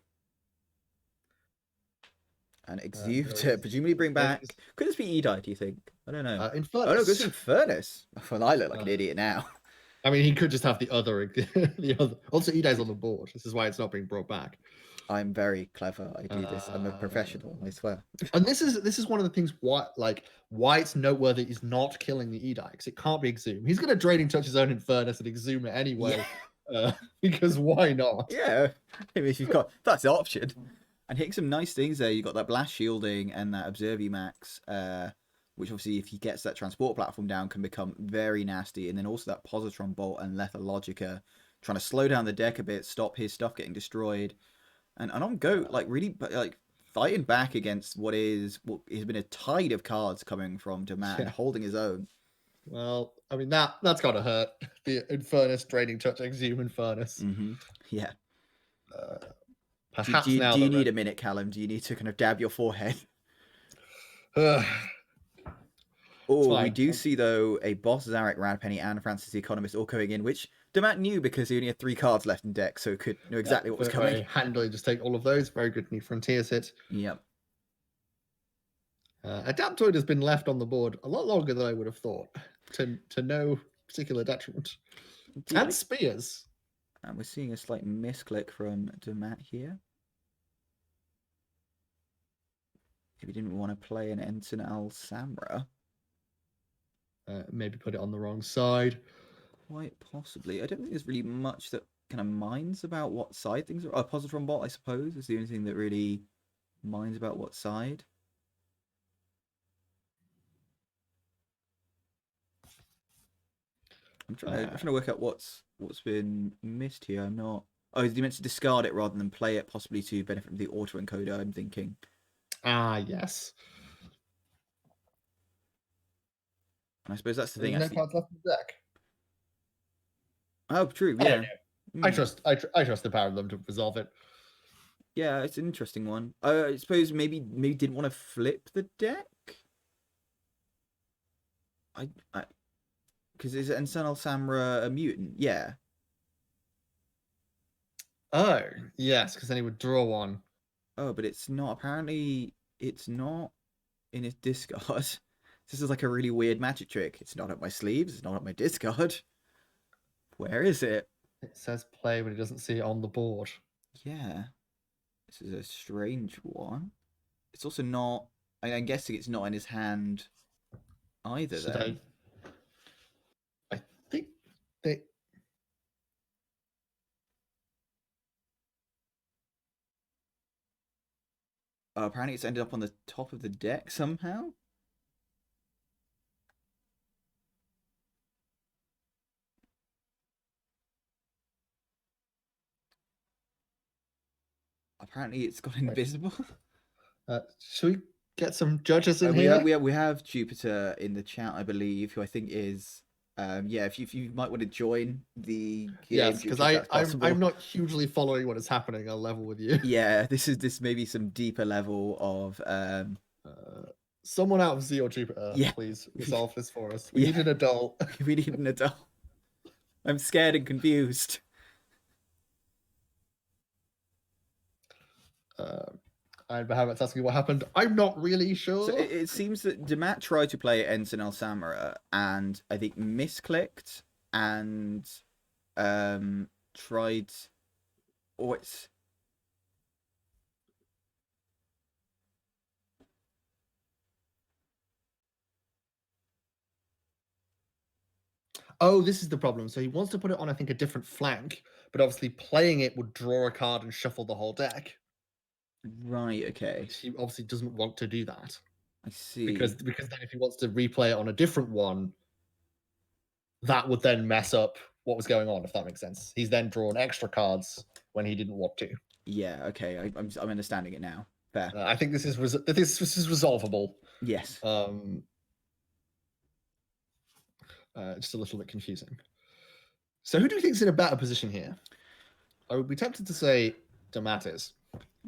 And Exude to presumably bring back. Could this be Edeye, do you think? I don't know. Infernus. Oh no, it goes Infernus. Well, I look like an idiot now. I mean, he could just have the other. Also, Edeye's on the board. This is why it's not being brought back. I'm very clever. I do this. I'm a professional, I swear. And this is one of the things why it's noteworthy is not killing the Edeye, because it can't be Exhume. He's going to Draining Touch his own Infernus and Exhume it anyway. Yeah. Because why not? Yeah, I mean, that's the option. And hitting some nice things there. You got that Blast Shielding and that Observe Max, which obviously, if he gets that Transport Platform down, can become very nasty. And then also that Positron Bolt and Letha Logica, trying to slow down the deck a bit, stop his stuff getting destroyed. And UnarmedGoat, like, really, like, fighting back against what has been a tide of cards coming from Dammat and holding his own. Well, I mean, that's got to hurt. The Infernus, Draining Touch, Exhume Infernus. Yeah. Perhaps do you now need a minute, Callum? Do you need to kind of dab your forehead? We do see, though, a Boss Zarek, Radpenny, and Francis the Economist all going in, which Dammat knew because he only had 3 cards left in deck, so could know exactly what was coming. Handily just take all of those. Very good New Frontiers hit. Yep. Adaptoid has been left on the board a lot longer than I would have thought, to no particular detriment. And Spears. And we're seeing a slight misclick from Dammat here. If he didn't want to play an Ensign Al Samra. Maybe put it on the wrong side. Quite possibly. I don't think there's really much that kind of minds about what side things are. Positron Bot, I suppose, is the only thing that really minds about what side. I'm trying to work out what's been missed here. I'm not. Oh, you meant to discard it rather than play it, possibly to benefit from the autoencoder, I'm thinking. Yes. And I suppose that's the thing. There's no cards left in the deck. Oh, true. I don't Yeah. know. I trust the power of them to resolve it. Yeah, it's an interesting one. I suppose maybe didn't want to flip the deck. I because is Ensenal Samra a mutant? Yeah. Oh, yes, because then he would draw one. Oh, but it's not. Apparently, it's not in his discard. This is like a really weird magic trick. It's not up my sleeves. It's not up my discard. Where is it? It says play, but it doesn't see it on the board. Yeah. This is a strange one. It's also not. I'm guessing it's not in his hand either. Should Then. I think they. Oh, apparently it's ended up on the top of the deck somehow. Apparently it's got invisible. Should we get some judges in we here? we have Jupiter in the chat, I believe, who I think is yeah. If you might want to join the game, Yes, because I'm not hugely following what is happening. I'll level with you. Yeah, this may be some deeper level of someone out of Z or Jupiter, yeah. please resolve this for us. We need an adult. We need an adult. I'm scared and confused. And Bahamut's asking what happened. I'm not really sure. So it seems that Dammat tried to play Ensign El Samara and I think misclicked and tried. Oh, it's. Oh, this is the problem. So he wants to put it on, I think, a different flank, but obviously playing it would draw a card and shuffle the whole deck. Right, okay. He obviously doesn't want to do that. I see. Because then if he wants to replay it on a different one, that would then mess up what was going on, if that makes sense. He's then drawn extra cards when he didn't want to. Yeah, okay. I'm understanding it now. Fair. I think this is resolvable. Yes. Just a little bit confusing. So who do you think is in a better position here? I would be tempted to say Dammat is.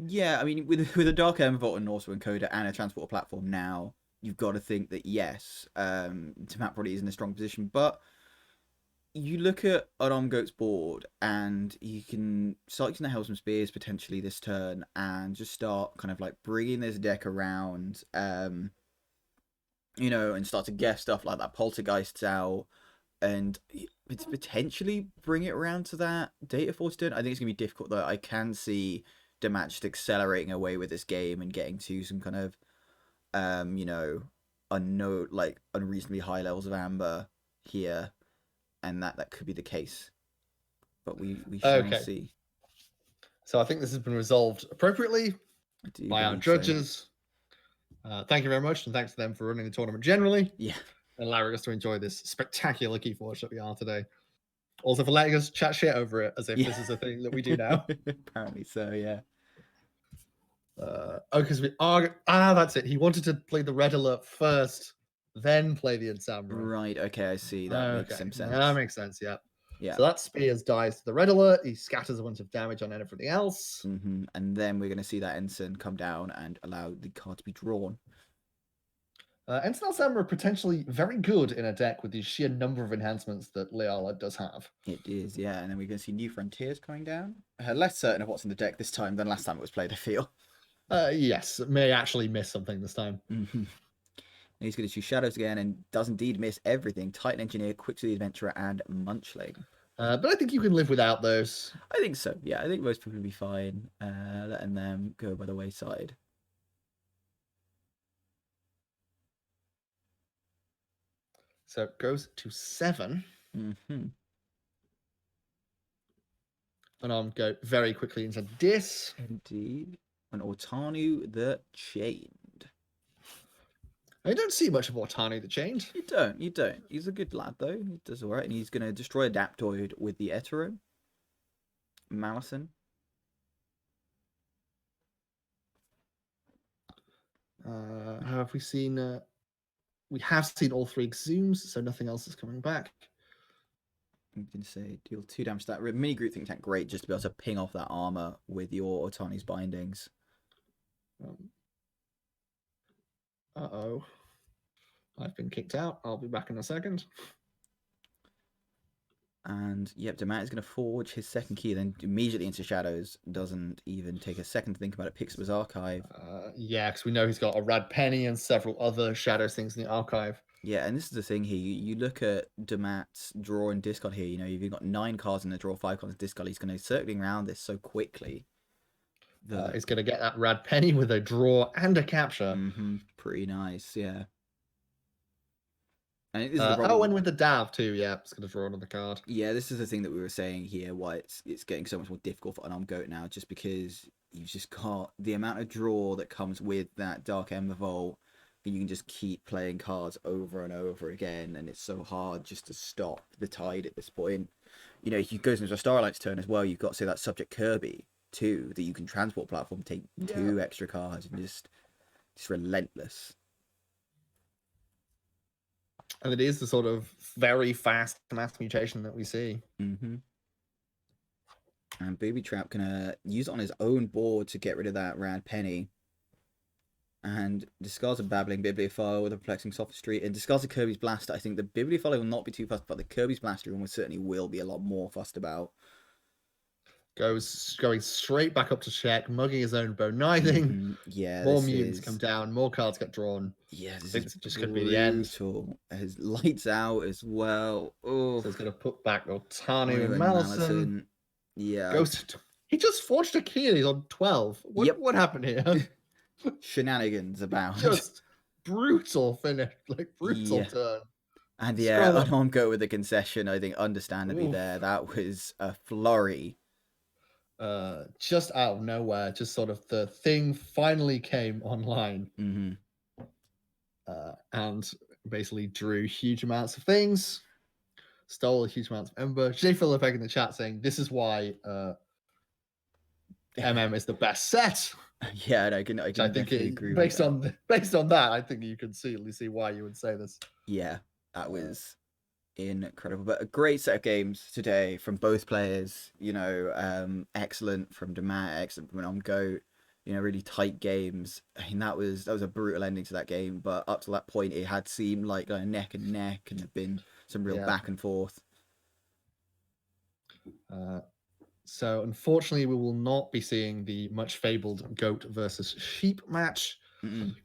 Yeah, I mean, with a Dark Embervault and Norse encoder and a transporter platform now, you've got to think that yes, Dammat probably is in a strong position. But you look at UnarmedGoat's board, and you can start using the Hellsman Spears potentially this turn, and just start kind of like bringing this deck around, you know, and start to guess stuff like that Poltergeist's out, and it's potentially bring it around to that Data Force turn. I think it's gonna be difficult though. I can see Dammat just accelerating away with this game and getting to some kind of, you know, unreasonably high levels of amber here, and that could be the case. But we shall see. So I think this has been resolved appropriately by our judges. So. Thank you very much, and thanks to them for running the tournament generally. Yeah. And allowing us to enjoy this spectacular Keyforge that we are today. Also for letting us chat shit over it as if this is a thing that we do now. Apparently so, yeah. Because we are. That's it. He wanted to play the Red Alert first, then play the Ensamra. Right, okay, I see. That makes some sense. That makes sense, yeah. Yeah. So that Spears dies to the Red Alert. He scatters a bunch of damage on everything else. And then we're going to see that Ensign come down and allow the card to be drawn. Ensign Alzheimer potentially very good in a deck with the sheer number of enhancements that Leala does have. It is, yeah. And then we're going to see New Frontiers coming down. Less certain of what's in the deck this time than last time it was played, I feel. Yes, may actually miss something this time. And he's going to choose Shadows again and does indeed miss everything. Titan Engineer, Quicksilver Adventurer, and Munchling. But I think you can live without those. I think so, yeah. I think most people will be fine letting them go by the wayside. So it goes to 7. UnarmedGoat very quickly into Dis. Indeed. And Ortanu the Chained. I don't see much of Ortanu the Chained. You don't. He's a good lad, though. He does all right. And he's going to destroy Adaptoid with the Etero. Malison. Have we seen... we have seen all 3 Exhumes, so nothing else is coming back. I'm going to say deal 2 damage to that. Mini Groot Think Tank, great, just to be able to ping off that armor with your Otani's bindings. Uh-oh. I've been kicked out. I'll be back in a second. And yep, Dammat is going to forge his second key, then immediately into shadows. Doesn't even take a second to think about it. Picks up his archive. Yeah, because we know he's got a Rad Penny and several other shadows things in the archive. Yeah, and this is the thing here. You look at Dammat's draw and discard here. You know, you've got 9 cards in the draw, 5 cards in discard. He's going to circling around this so quickly. He's going to get that Rad Penny with a draw and a capture. Pretty nice, yeah. And and with the Dav too, yeah, it's going to draw another card. Yeah, this is the thing that we were saying here, why it's getting so much more difficult for UnarmedGoat now, just because you've just got the amount of draw that comes with that Dark Ember Vault, and you can just keep playing cards over and over again, and it's so hard just to stop the tide at this point. You know, if you go into a Starlight's turn as well, you've got, say, that Subject Kirby too, that you can transport platform, take 2 extra cards, and just relentless. And it is the sort of very fast mass mutation that we see. And Booby Trap gonna use it on his own board to get rid of that Rad Penny. And discards a Babbling Bibliophile with a Perplexing Sophistry. And discards a Kirby's Blaster. I think the Bibliophile will not be too fussed, but the Kirby's Blaster almost certainly will be a lot more fussed about. Going straight back up to check, mugging his own Bone-Knithing. Yeah, more mutants come down, more cards get drawn. Yeah, this is just going to be the end. His lights out as well. Oh, so he's going to put back Otani and Malison. Yeah, Ghost. He just forged a key and he's on 12. What happened here? Shenanigans about. Just brutal finish, brutal turn. And yeah, UnarmedGoat with the concession, I think, understandably there. That was a flurry. Just out of nowhere, just sort of the thing finally came online. And basically drew huge amounts of things, stole huge amounts of Ember. J. Philip in the chat saying this is why MM is the best set. Yeah, I can think agree based on that, I think you can see why you would say this. Yeah, that was incredible, but a great set of games today from both players. You know, excellent from Dammat, excellent from UnarmedGoat. You know, really tight games. I mean, that was a brutal ending to that game, but up to that point, it had seemed like neck and neck, and there'd been some real back and forth. So unfortunately, we will not be seeing the much fabled goat versus sheep match. I'm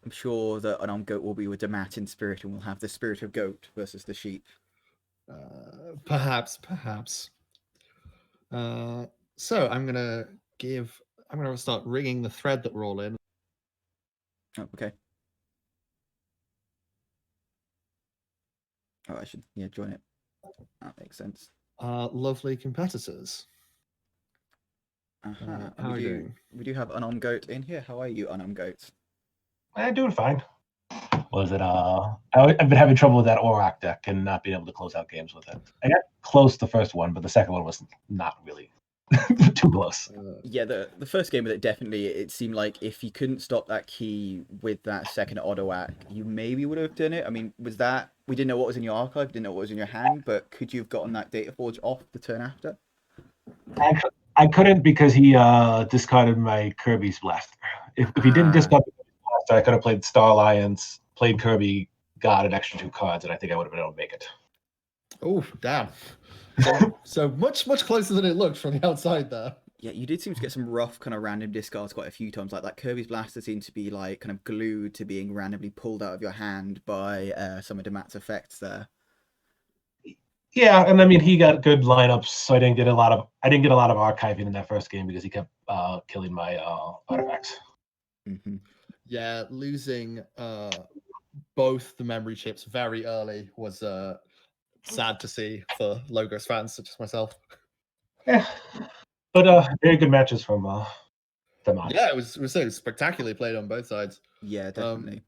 sure that UnarmedGoat will be with Dammat in spirit, and we'll have the spirit of goat versus the sheep. Perhaps. So I'm gonna start rigging the thread that we're all in. Oh, okay. Oh, I should join it. That makes sense. Lovely competitors. How are you doing? We do have UnarmedGoat in here. How are you, UnarmedGoat? I'm doing fine. I've been having trouble with that Auroch deck and not being able to close out games with it. I got close the first one, but the second one was not really too close. Yeah, the first game with it, definitely, it seemed like if you couldn't stop that key with that second Auroch, you maybe would have done it. I mean, was that, we didn't know what was in your archive, didn't know what was in your hand, but could you have gotten that Data Forge off the turn after? Actually, I couldn't because he discarded my Kirby's Blaster. If he didn't discard the Kirby's Blaster, I could have played Star Alliance, played Kirby, got an extra 2 cards, and I think I would have been able to make it. Oh, damn. So much closer than it looked from the outside there. Yeah, you did seem to get some rough kind of random discards quite a few times. Like that Kirby's Blaster seemed to be like kind of glued to being randomly pulled out of your hand by some of Dammat's effects there. Yeah, and I mean he got good lineups, so I didn't get a lot of archiving in that first game because he kept killing my artifacts. Yeah, losing both the memory chips very early was sad to see for Logos fans such as myself. Yeah, but very good matches from Dammat. Yeah, it was so spectacularly played on both sides. Yeah, definitely.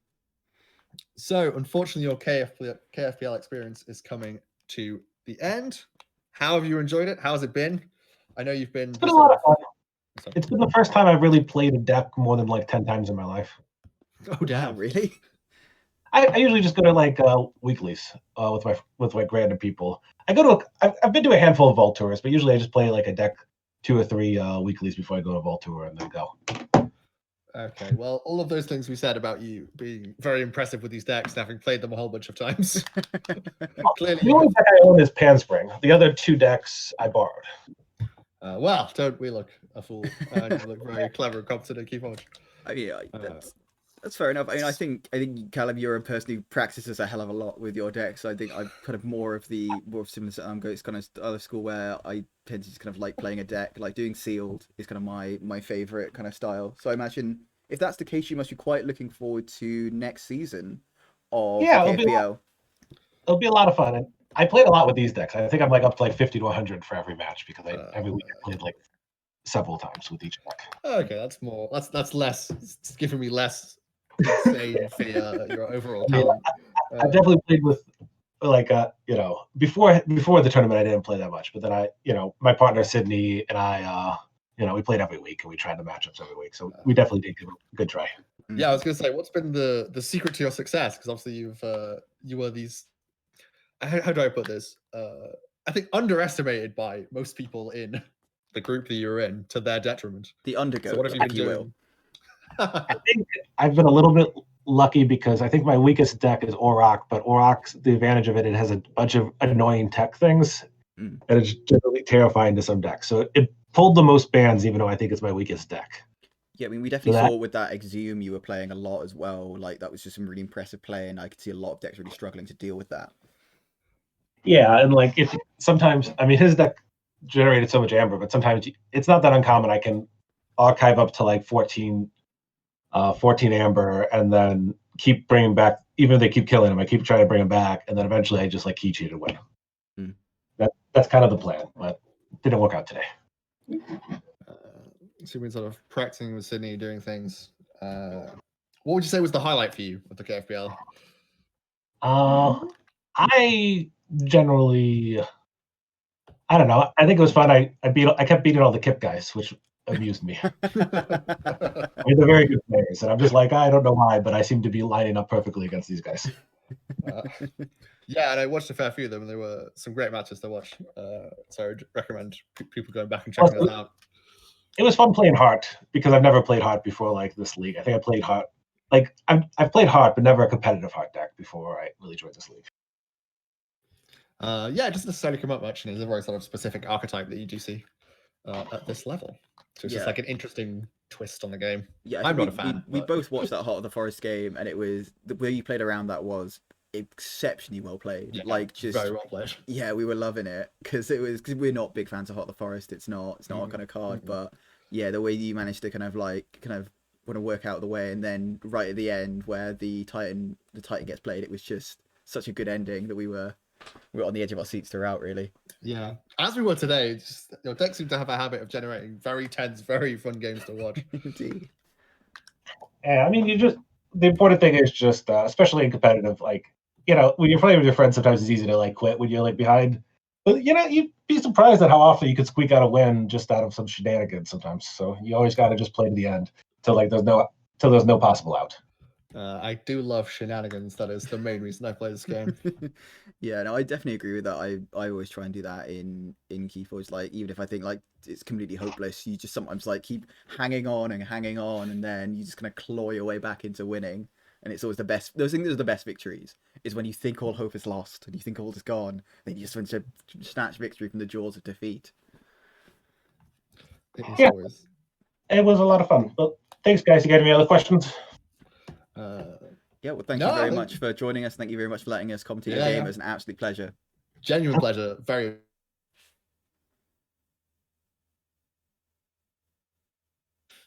So unfortunately, your KFPL experience is coming to the end. How have you enjoyed it? How's it been? I know you've been. It's been a lot of fun. It's been the first time I've really played a deck more than like 10 times in my life. Oh damn! Really? I usually just go to like weeklies with my random people. I've been to a handful of Vault tours, but usually I just play like a deck 2 or 3 weeklies before I go to Vault tour and then go. Okay, well, all of those things we said about you being very impressive with these decks and having played them a whole bunch of times. Clearly, the only deck I own is Panspring. The other 2 decks I borrowed. Well, don't we look a fool? You look very clever and competent. Keep on. Yeah, that's fair enough. I mean, I think Callum, you're a person who practices a hell of a lot with your decks. I think I'm kind of more of similar to Goat's kind of other school where I tend to just kind of like playing a deck, like doing sealed is kind of my favorite kind of style. So I imagine if that's the case, you must be quite looking forward to next season of the KFPL. It'll be a lot of fun. And I played a lot with these decks. I think I'm like up to like 50 to 100 for every match because every week I played like several times with each deck. Okay, that's more. That's less. It's giving me less insane for your overall talent. I definitely played with like before the tournament I didn't play that much, but then my partner Sydney and I we played every week and we tried the matchups every week, so we definitely did give it a good try. Yeah, I was gonna say, what's been the secret to your success? Because obviously you were these. How do I put this? I think underestimated by most people in the group that you're in, to their detriment. The undergoat, so what have you been doing? I think I've been a little bit lucky because I think my weakest deck is Auroch, but Auroch's the advantage of it has a bunch of annoying tech things, and it's generally terrifying to some decks. So it pulled the most bans, even though I think it's my weakest deck. Yeah, I mean, we definitely saw with that Exhume you were playing a lot as well. Like, that was just some really impressive play, and I could see a lot of decks really struggling to deal with that. Yeah, and like sometimes, I mean, his deck generated so much amber, but sometimes it's not that uncommon. I can archive up to like 14 amber and then keep bringing back, even if they keep killing him, I keep trying to bring him back, and then eventually I just like key cheat and win. That's kind of the plan, but it didn't work out today. So you've been sort of practicing with Sydney, doing things. What would you say was the highlight for you with the KFPL? I generally, I don't know. I think it was fun. I kept beating all the Kip guys, which amused me. I mean, they're very good players, and I'm just like, I don't know why, but I seem to be lining up perfectly against these guys. Yeah, and I watched a fair few of them, and there were some great matches to watch. So I'd recommend people going back and checking those out. It was fun playing Heart because I've never played Heart before, like this league. I think I played Heart, like I've played Heart, but never a competitive Heart deck before I really joined this league. Yeah, it doesn't necessarily come up much, and it's a very sort of specific archetype that you do see at this level. So it's just like an interesting twist on the game. Yeah, I'm not a fan. We both watched that Heart of the Forest game, and it was the way you played around that was exceptionally well played. Yeah, like just very well played. Yeah, we were loving it because we're not big fans of Heart of the Forest. It's not our kind of card, but yeah, the way you managed to kind of want to work out the way, and then right at the end where the Titan gets played, it was just such a good ending that we were on the edge of our seats throughout, really. Yeah, as we were today, your deck seemed to have a habit of generating very tense, very fun games to watch. Indeed. Yeah, I mean, the important thing is just, especially in competitive, like, when you're playing with your friends, sometimes it's easy to like quit when you're like behind. But you'd be surprised at how often you could squeak out a win just out of some shenanigans sometimes. So you always got to just play to the end till there's no possible out. I do love shenanigans. That is the main reason I play this game. Yeah, no, I definitely agree with that. I always try and do that in Keyforge. Like, even if I think like it's completely hopeless, you just sometimes like keep hanging on, and then you just kind of claw your way back into winning. And it's always the best. Those things are the best victories. Is when you think all hope is lost and you think all is gone, then you just want to snatch victory from the jaws of defeat. Yeah, it was a lot of fun. But thanks, guys. You got any other questions? Yeah, well, thank you very much for joining us. Thank you very much for letting us commentate your game. It was an absolute pleasure. Genuine pleasure. Very.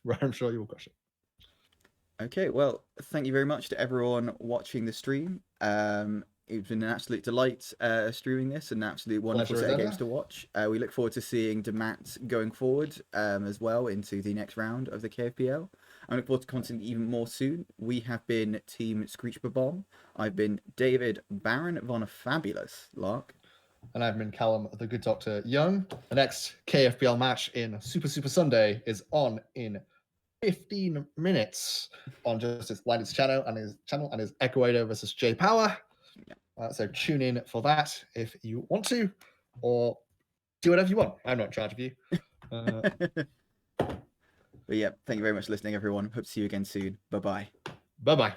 Right, I'm sure you will crush it. Okay, well, thank you very much to everyone watching the stream. It's been an absolute delight streaming this, and an absolute wonderful set of games to watch. We look forward to seeing Dammat going forward as well into the next round of the KFPL. I look forward to commenting even more soon. We have been Team Screech Bob-Omb. I've been David Baron von Fabulous Lark. And I've been Callum the Good Doctor Young. The next KFPL match in Super Sunday is on in 15 minutes on Justice Blinded's channel and his Equator versus J Power. So tune in for that if you want to, or do whatever you want. I'm not in charge of you. But yeah, thank you very much for listening, everyone. Hope to see you again soon. Bye-bye. Bye-bye.